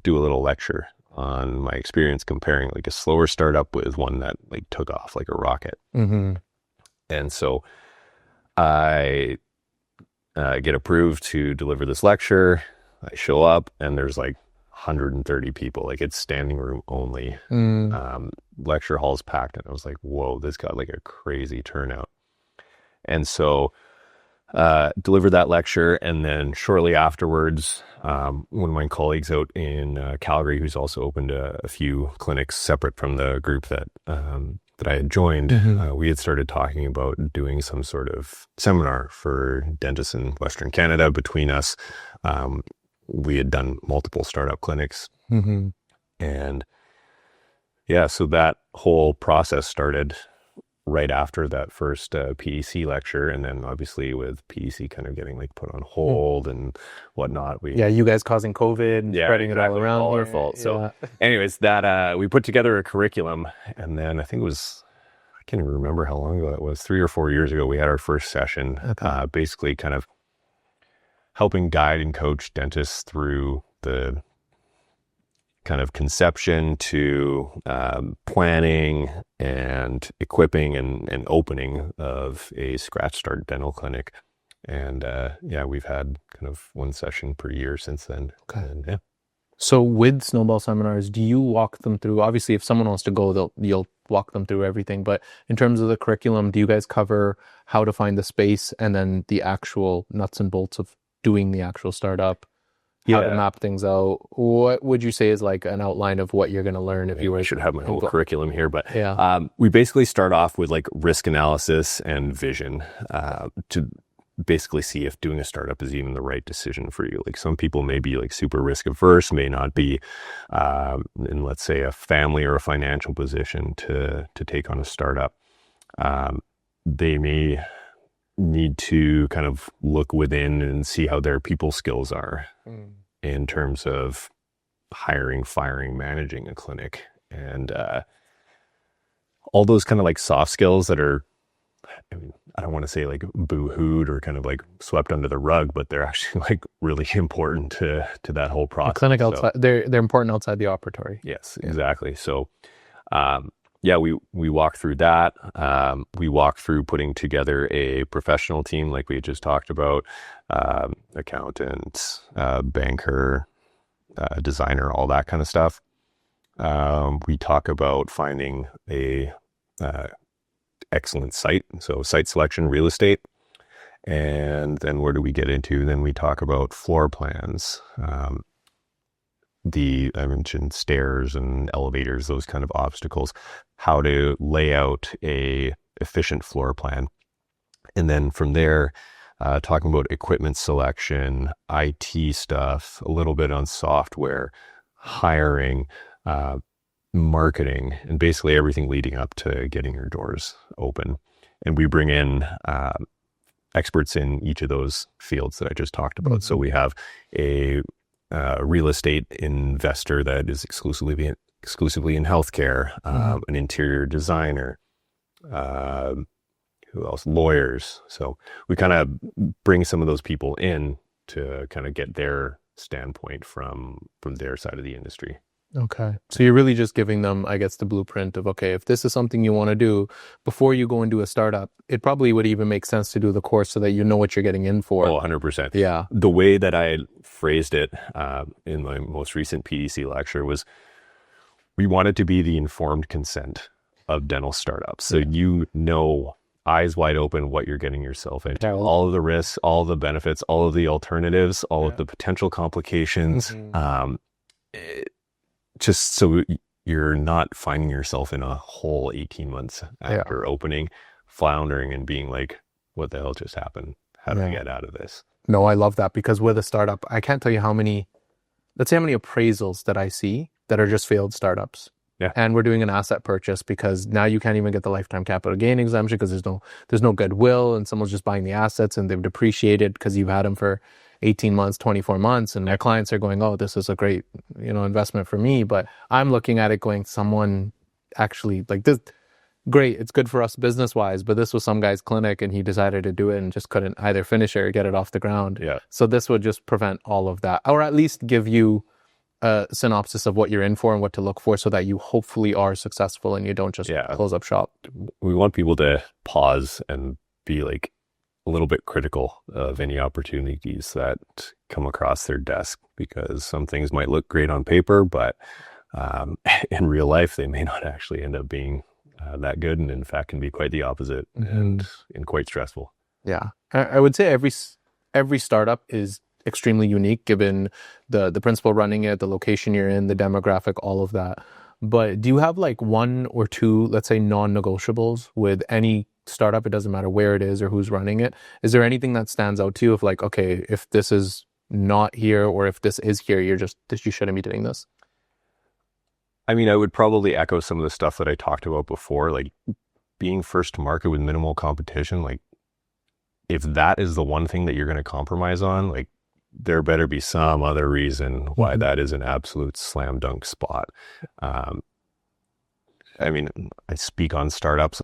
do a little lecture on my experience comparing like a slower startup with one that like took off like a rocket. And so I get approved to deliver this lecture. I show up and there's like 130 people, like it's standing room only. Lecture hall's packed, and I was like, whoa, this got like a crazy turnout. And so delivered that lecture, and then shortly afterwards, one of my colleagues out in Calgary, who's also opened a few clinics separate from the group that I had joined, we had started talking about doing some sort of seminar for dentists in Western Canada. Between us, we had done multiple startup clinics, and so that whole process started right after that first PDC lecture, and then obviously with PDC kind of getting like put on hold and whatnot, you guys causing COVID and spreading it all around, all our fault. So anyways, that we put together a curriculum, and then I think it was, I can't even remember how long ago it was, 3 or 4 years ago, we had our first session, basically kind of helping guide and coach dentists through the kind of conception to planning and equipping and opening of a scratch start dental clinic. And we've had kind of one session per year since then. And, So with snowball seminars, do you walk them through? Obviously, if someone wants to go, you'll walk them through everything. But in terms of the curriculum, do you guys cover how to find the space and then the actual nuts and bolts of doing the actual startup? How to map things out? What would you say is like an outline of what you're going to learn if you were? I should have my whole curriculum here, but we basically start off with like risk analysis and vision to basically see if doing a startup is even the right decision for you. Like some people may be like super risk averse, may not be in, let's say, a family or a financial position to take on a startup. They may need to kind of look within and see how their people skills are in terms of hiring, firing, managing a clinic, and all those kind of like soft skills that are, I mean, I don't want to say like boo-hooed or kind of like swept under the rug, but they're actually like really important to that whole process. The clinic outside, they're important outside the operatory. Yes, exactly. So we walk through that. We walk through putting together a professional team like we had just talked about, accountant, banker, designer, all that kind of stuff. We talk about finding a excellent site, so site selection, real estate. And then where do we get into? Then we talk about floor plans, I mentioned stairs and elevators, those kind of obstacles, how to lay out a efficient floor plan. And then from there, talking about equipment selection, IT stuff, a little bit on software, hiring, marketing, and basically everything leading up to getting your doors open. And we bring in experts in each of those fields that I just talked about. So we have a real estate investor that is exclusively in healthcare, an interior designer, who else? Lawyers. So we kind of bring some of those people in to kind of get their standpoint from their side of the industry. Okay. So you're really just giving them, I guess, the blueprint of, okay, if this is something you want to do before you go and do a startup, it probably would even make sense to do the course so that you know what you're getting in for. Oh, 100%. Yeah. The way that I phrased it in my most recent PDC lecture was, we wanted to be the informed consent of dental startups. So you know, eyes wide open, what you're getting yourself into. All of the risks, all of the benefits, all of the alternatives, all of the potential complications. Just so you're not finding yourself in a whole 18 months after opening, floundering and being like, what the hell just happened? How do I get out of this? No, I love that, because with a startup, I can't tell you let's say how many appraisals that I see that are just failed startups. Yeah. And we're doing an asset purchase because now you can't even get the lifetime capital gain exemption because there's no goodwill, and someone's just buying the assets and they've depreciated because you've had them for 18 months, 24 months, and their clients are going, oh, this is a great, investment for me. But I'm looking at it going, someone actually like this, great, it's good for us business wise, but this was some guy's clinic and he decided to do it and just couldn't either finish it or get it off the ground. Yeah. So this would just prevent all of that, or at least give you a synopsis of what you're in for and what to look for, so that you hopefully are successful and you don't just close up shop. We want people to pause and be like a little bit critical of any opportunities that come across their desk, because some things might look great on paper, but in real life, they may not actually end up being that good, and in fact can be quite the opposite and quite stressful. Yeah. I would say every startup is extremely unique, given the principal running it, the location you're in, the demographic, all of that. But do you have like one or two, let's say, non-negotiables with any startup? It doesn't matter where it is or who's running it. Is there anything that stands out to you of like, okay, if this is not here or if this is here, you shouldn't be doing this? I mean, I would probably echo some of the stuff that I talked about before, like being first to market with minimal competition. Like, if that is the one thing that you're going to compromise on, like, there better be some other reason why that is an absolute slam dunk spot. I mean, I speak on startups.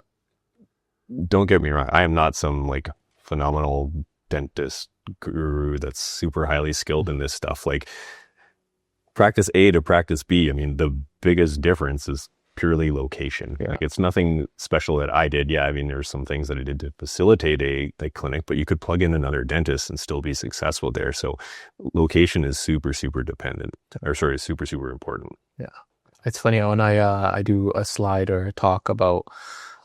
Don't get me wrong. I am not some like phenomenal dentist guru that's super highly skilled in this stuff. Like, practice A to practice B, I mean, the biggest difference is purely location. Like, it's nothing special that I did. Yeah, I mean, there's some things that I did to facilitate a clinic, but you could plug in another dentist and still be successful there. So location is super, super super important. Yeah. It's funny when I do a slide or a talk about,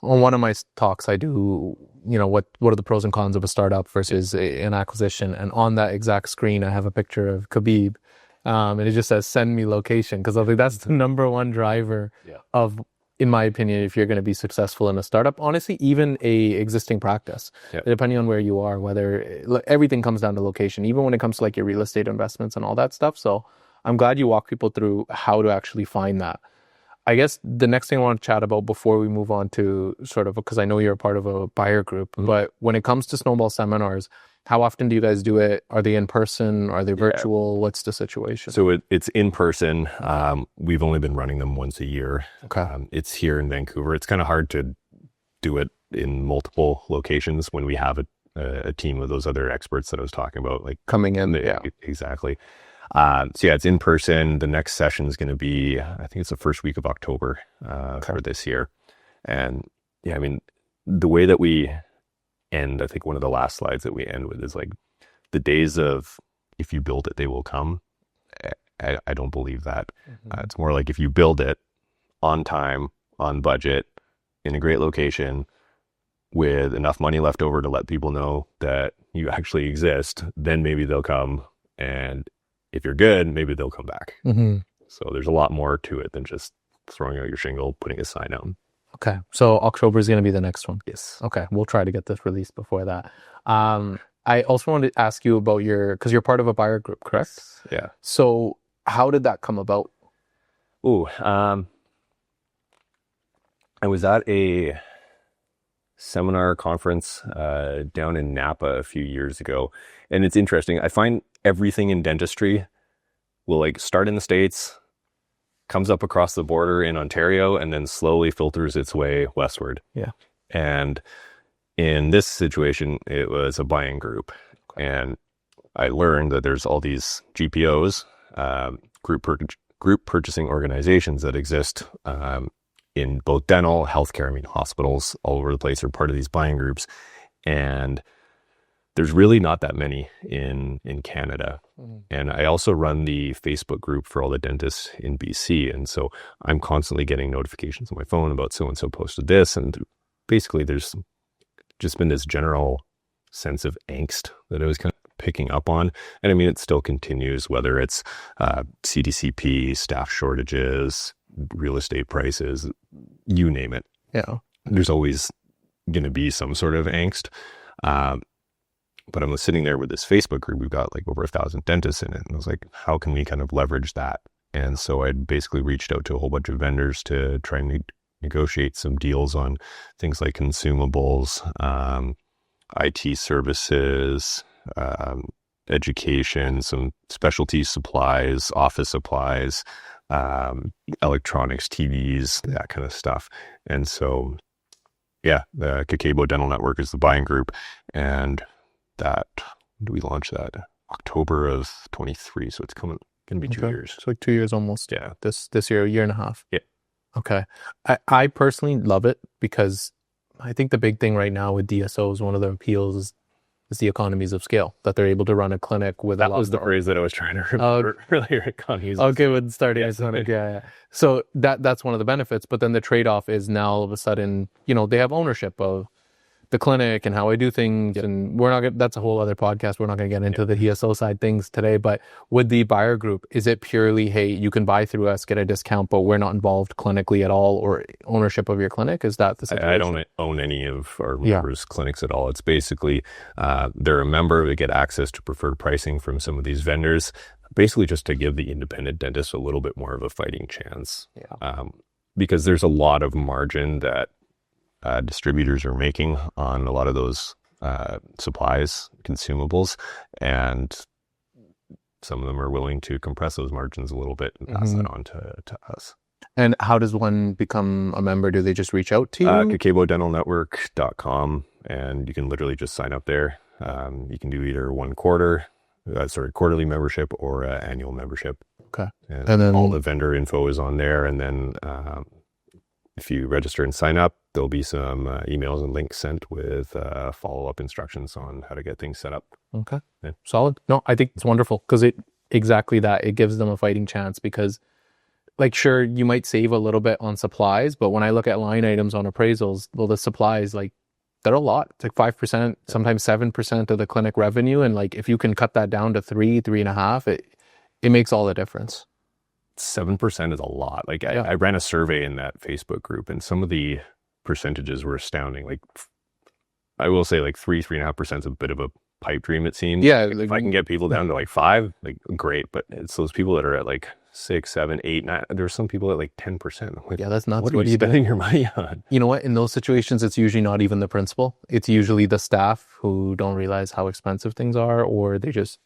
on one of my talks, I do, what are the pros and cons of a startup versus an acquisition. And on that exact screen, I have a picture of Khabib. And it just says, send me location. Because I think that's the number one driver of, in my opinion, if you're going to be successful in a startup, honestly, even a existing practice, depending on where you are, everything comes down to location, even when it comes to like your real estate investments and all that stuff. So I'm glad you walk people through how to actually find that. I guess the next thing I want to chat about before we move on to sort of, because I know you're a part of a buyer group, but when it comes to Snowball seminars, how often do you guys do it? Are they in person? Are they virtual? What's the situation? So it's in person. We've only been running them once a year. Okay. It's here in Vancouver. It's kind of hard to do it in multiple locations when we have a team of those other experts that I was talking about, like coming in. Exactly. So it's in person. The next session is going to be, I think it's the first week of October for this year. And I mean, the way that we end, I think one of the last slides that we end with is like, the days of, if you build it, they will come. I don't believe that. It's more like, if you build it on time, on budget, in a great location, with enough money left over to let people know that you actually exist, then maybe they'll come. And if you're good, maybe they'll come back. So there's a lot more to it than just throwing out your shingle, putting a sign out. Okay. So October is going to be the next one. Yes. Okay. We'll try to get this released before that. I also wanted to ask you about because you're part of a buyer group, correct? Yeah. So how did that come about? I was at a seminar conference down in Napa a few years ago. And it's interesting. I find everything in dentistry will like start in the States, comes up across the border in Ontario, and then slowly filters its way westward. Yeah. And in this situation, it was a buying group. And I learned that there's all these GPOs, group purchasing organizations that exist in both dental, healthcare, hospitals all over the place are part of these buying groups. And there's really not that many in Canada. And I also run the Facebook group for all the dentists in BC. And so I'm constantly getting notifications on my phone about so-and-so posted this. And basically there's just been this general sense of angst that I was kind of picking up on. And I mean, it still continues, whether it's CDCP, staff shortages, real estate prices, you name it. Yeah. There's always going to be some sort of angst. But I'm sitting there with this Facebook group. We've got like over 1,000 dentists in it. And I was like, how can we kind of leverage that? And so I basically reached out to a whole bunch of vendors to try and negotiate some deals on things like consumables, IT services, education, some specialty supplies, office supplies, electronics, TVs, that kind of stuff. And so, yeah, the Kakebo Dental Network is the buying group. And that, when do we launch that? October of 23. So it's going to be 2 years. It's like 2 years almost. Yeah. This year, a year and a half. Yeah. Okay. I personally love it because I think the big thing right now with DSOs, one of the appeals is the economies of scale, that they're able to run a clinic with that was the phrase that I was trying to remember earlier. Economies. Okay, with starting a clinic, yeah. So that's one of the benefits. But then the trade-off is now all of a sudden, they have ownership of the clinic and how I do things. Yep. And we're not gonna, that's a whole other podcast. We're not going to get into the DSO side things today, but with the buyer group, is it purely, hey, you can buy through us, get a discount, but we're not involved clinically at all, or ownership of your clinic? Is that the situation? I don't own any of our members' clinics at all. It's basically, they're a member, they get access to preferred pricing from some of these vendors, basically just to give the independent dentist a little bit more of a fighting chance. Yeah. Because there's a lot of margin that distributors are making on a lot of those supplies, consumables, and some of them are willing to compress those margins a little bit and pass that on to us. And how does one become a member? Do they just reach out to you? KakeboDentalNetwork.com, and you can literally just sign up there. You can do either quarterly membership or annual membership. Okay. And then all the vendor info is on there, and then if you register and sign up, there'll be some emails and links sent with follow-up instructions on how to get things set up. Okay. Yeah. Solid. No, I think it's wonderful because it gives them a fighting chance, because like, sure, you might save a little bit on supplies, but when I look at line items on appraisals, well, the supplies, like, they're a lot. It's like 5%, sometimes 7% of the clinic revenue. And like, if you can cut that down to 3.5%, it makes all the difference. 7% is a lot. Like I ran a survey in that Facebook group, and some of the percentages were astounding. Like, I will say like 3.5% is a bit of a pipe dream, it seems. Yeah. Like, if I can get people down to like 5, like, great. But it's those people that are at like 6, 7, 8, 9. There's some people at like 10%. Like, yeah, that's nuts. What are you spending your money on? You know what? In those situations, it's usually not even the principal. It's usually the staff who don't realize how expensive things are, or they just,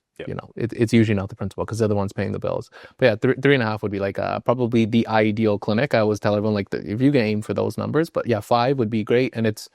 it's usually not the principal because they're the ones paying the bills. But yeah, 3.5 would be like probably the ideal clinic. I always tell everyone, like, if you can aim for those numbers, but yeah, 5 would be great. And it's,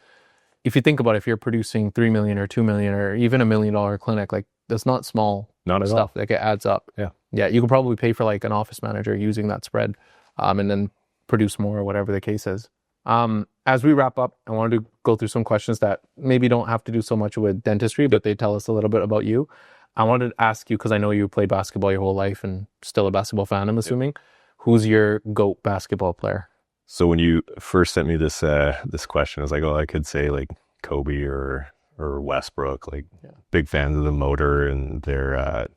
if you think about it, if you're producing 3 million or 2 million or even $1 million clinic, like, that's not small. Not at stuff. all. Like, it adds up. Yeah, you could probably pay for like an office manager using that spread, and then produce more or whatever the case is. As we wrap up, I wanted to go through some questions that maybe don't have to do so much with dentistry, but they tell us a little bit about you. I wanted to ask you, because I know you played basketball your whole life and still a basketball fan, I'm assuming. Who's your GOAT basketball player? So when you first sent me this this question, I was like, I could say like Kobe or Westbrook. Like, big fans of the motor and their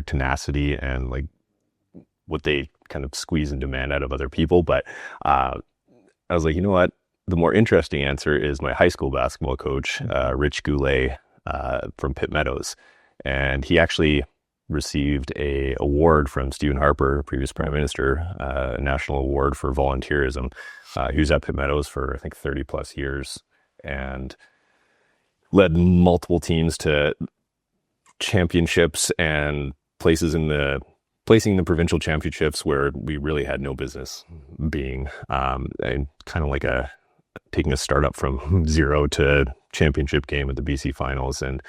tenacity and like what they kind of squeeze and demand out of other people. But I was like, you know what? The more interesting answer is my high school basketball coach, Rich Goulet, from Pitt Meadows. And he actually received a award from Stephen Harper, previous prime minister, a national award for volunteerism. He was at Pitt Meadows for, I think, 30 plus years and led multiple teams to championships and places in the placing in the provincial championships where we really had no business being, and kind of like taking a startup from 0 to championship game at the BC finals. And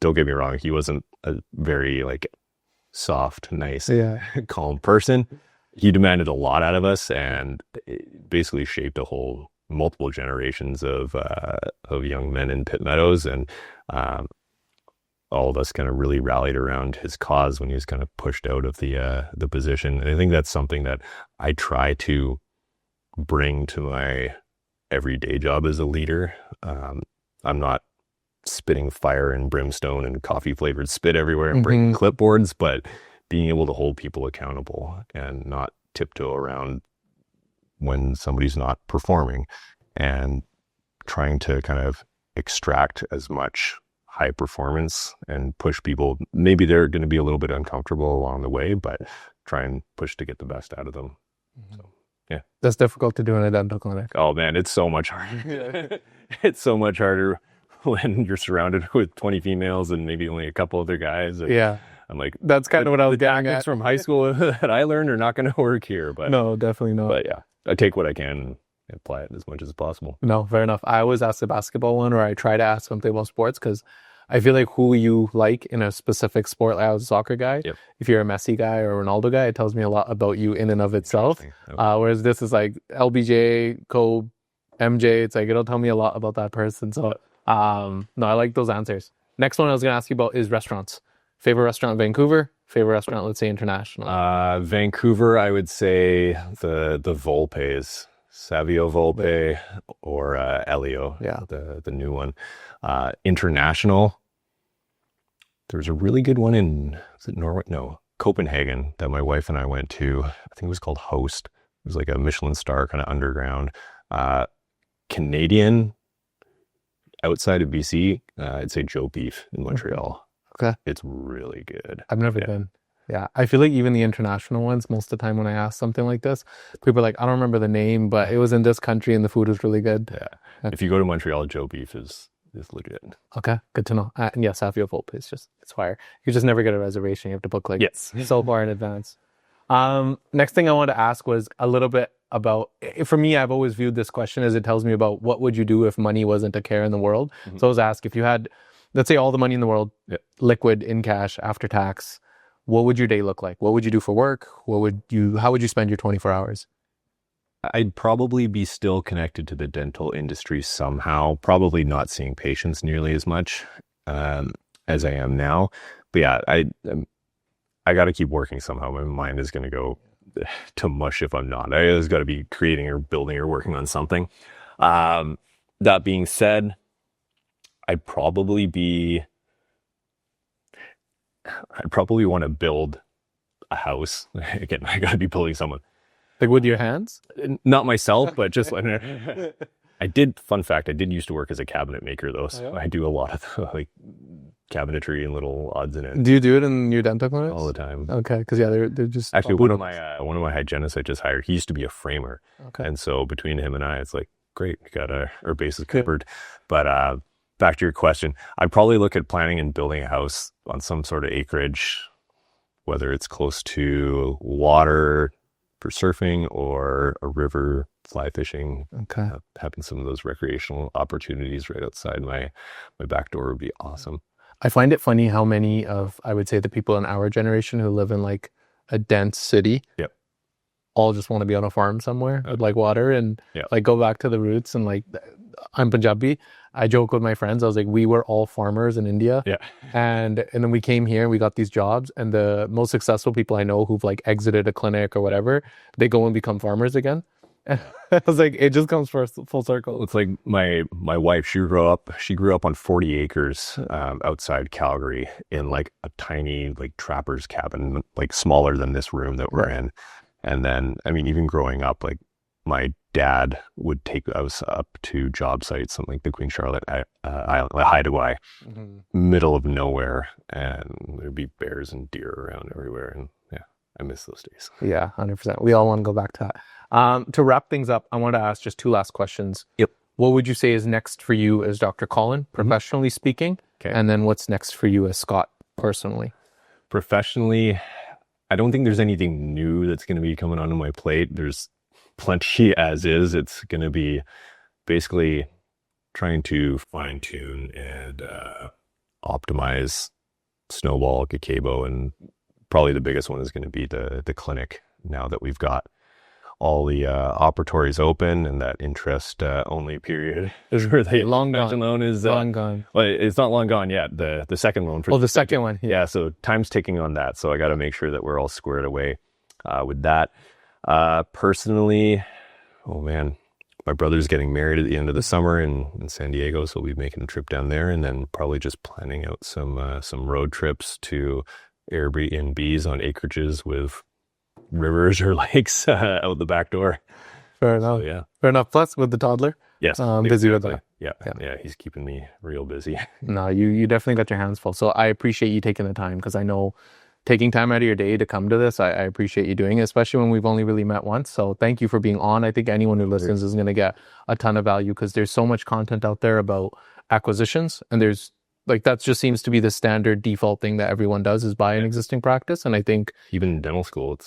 don't get me wrong, he wasn't a very like soft, nice, calm person. He demanded a lot out of us, and it basically shaped multiple generations of young men in Pitt Meadows. And all of us kind of really rallied around his cause when he was kind of pushed out of the position. And I think that's something that I try to bring to my everyday job as a leader. I'm not spitting fire and brimstone and coffee flavored spit everywhere and bringing clipboards, but being able to hold people accountable and not tiptoe around when somebody's not performing, and trying to kind of extract as much high performance and push people. Maybe they're going to be a little bit uncomfortable along the way, but try and push to get the best out of them. So, yeah. That's difficult to do in a dental clinic. Oh man, it's so much harder. It's so much harder when you're surrounded with 20 females and maybe only a couple other guys. And I'm like, that's kind of what I was getting at. From high school that I learned are not going to work here. But no, definitely not. But yeah, I take what I can and apply it as much as possible. No, fair enough. I always ask the basketball one, or I try to ask something about sports, because I feel like who you like in a specific sport, like I was a soccer guy. Yep. If you're a Messi guy or a Ronaldo guy, it tells me a lot about you in and of itself. Whereas this is like LBJ, Kobe, MJ. It's like, it'll tell me a lot about that person. So no, I like those answers. Next one I was going to ask you about is restaurants. Favorite restaurant in Vancouver? Favorite restaurant, let's say, international? Vancouver, I would say the Volpes. Savio Volpe or Elio, the new one. International, there's a really good one in, is it Norway? No, Copenhagen, that my wife and I went to. I think it was called Host. It was like a Michelin star kind of underground. Canadian, outside of BC, I'd say Joe Beef in Montreal. Okay. It's really good. I've never been. Yeah, I feel like even the international ones, most of the time when I ask something like this, people are like, I don't remember the name, but it was in this country and the food was really good. Yeah. If you go to Montreal, Joe Beef is legit. Okay, good to know. And yes, Savio Volpe is it's fire. You just never get a reservation. You have to book so far in advance. Next thing I wanted to ask was a little bit about, for me, I've always viewed this question as it tells me about what would you do if money wasn't a care in the world. So I was asked, if you had, let's say, all the money in the world, liquid, in cash, after tax, what would your day look like? What would you do for work? How would you spend your 24 hours? I'd probably be still connected to the dental industry somehow, probably not seeing patients nearly as much as I am now. But yeah, I got to keep working somehow. My mind is going to go to mush if I'm not. I always got to be creating or building or working on something. That being said, I'd probably want to build a house. Again, I got to be building someone. Like with your hands? Not myself, but just fun fact, I did used to work as a cabinet maker though. So I do a lot of like cabinetry and little odds and ends. Do you do it in your dental clinics? All the time. Okay, because they're just... Actually, one of my hygienists I just hired, he used to be a framer. Okay. And so between him and I, it's like, great, we got our bases covered. But back to your question, I'd probably look at planning and building a house on some sort of acreage, whether it's close to water for surfing or a river, fly fishing. Okay. Having some of those recreational opportunities right outside my back door would be awesome. I find it funny how many of, I would say, the people in our generation who live in like a dense city all just want to be on a farm somewhere with like water and like go back to the roots. And like, I'm Punjabi. I joke with my friends. I was like, we were all farmers in India. Yeah. And then we came here and we got these jobs. And the most successful people I know who've like exited a clinic or whatever, they go and become farmers again. And I was like, it just comes full circle. It's like my wife, she grew up on 40 acres outside Calgary in like a tiny like trapper's cabin, like smaller than this room that we're in. And then, I mean, even growing up, like my dad would take us up to job sites, something like the Queen Charlotte Island, Hideaway, middle of nowhere, and there'd be bears and deer around everywhere. And yeah, I miss those days. Yeah, 100%. We all want to go back to that. To wrap things up, I want to ask just two last questions. Yep. What would you say is next for you as Dr. Kollen, professionally speaking? Okay. And then what's next for you as Scott, personally? Professionally, I don't think there's anything new that's going to be coming onto my plate. There's plenty as is. It's going to be basically trying to fine tune and optimize Snowball, Gakebo, and probably the biggest one is going to be the clinic. Now that we've got all the operatories open and that interest only period is where the long gone. Loan is Long gone. Well, it's not long gone yet. The second loan for the second one. yeah. So time's ticking on that. So I got to make sure that we're all squared away with that. Personally, oh man, my brother's getting married at the end of the summer in San Diego, so we'll be making a trip down there, and then probably just planning out some road trips to Airbnbs on acreages with rivers or lakes out the back door. Fair enough. So, yeah. Fair enough. Plus with the toddler. Yes. Busy with that. Yeah. He's keeping me real busy. No, you definitely got your hands full. So I appreciate you taking the time, because I know taking time out of your day to come to this, I appreciate you doing it, especially when we've only really met once. So thank you for being on. I think anyone who listens is going to get a ton of value, because there's so much content out there about acquisitions, and there's that just seems to be the standard default thing that everyone does, is buy an existing practice. And I think even in dental school,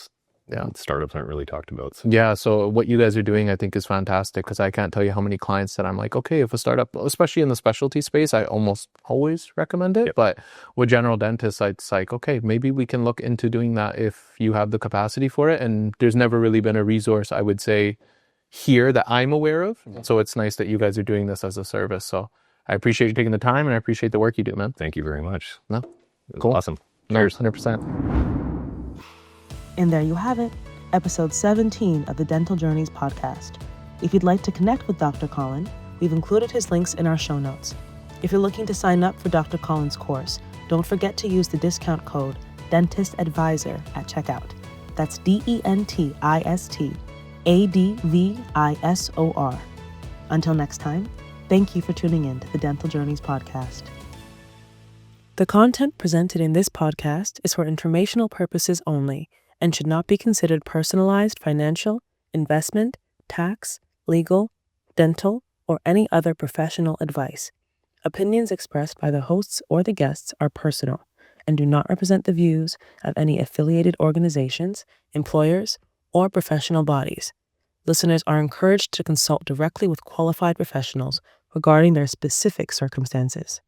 startups aren't really talked about. So. Yeah. So what you guys are doing, I think, is fantastic, because I can't tell you how many clients that I'm like, okay, if a startup, especially in the specialty space, I almost always recommend it. Yep. But with general dentists, it's like, okay, maybe we can look into doing that if you have the capacity for it. And there's never really been a resource, I would say, here that I'm aware of. Mm-hmm. So it's nice that you guys are doing this as a service. So I appreciate you taking the time, and I appreciate the work you do, man. Thank you very much. No, cool. Awesome. Cheers. 100%. And there you have it, episode 17 of the Dental Journeys podcast. If you'd like to connect with Dr. Kollen, we've included his links in our show notes. If you're looking to sign up for Dr. Kollen's course, don't forget to use the discount code DENTISTADVISOR at checkout. That's DENTISTADVISOR. Until next time, thank you for tuning in to the Dental Journeys podcast. The content presented in this podcast is for informational purposes only and should not be considered personalized financial, investment, tax, legal, dental, or any other professional advice. Opinions expressed by the hosts or the guests are personal and do not represent the views of any affiliated organizations, employers, or professional bodies. Listeners are encouraged to consult directly with qualified professionals regarding their specific circumstances.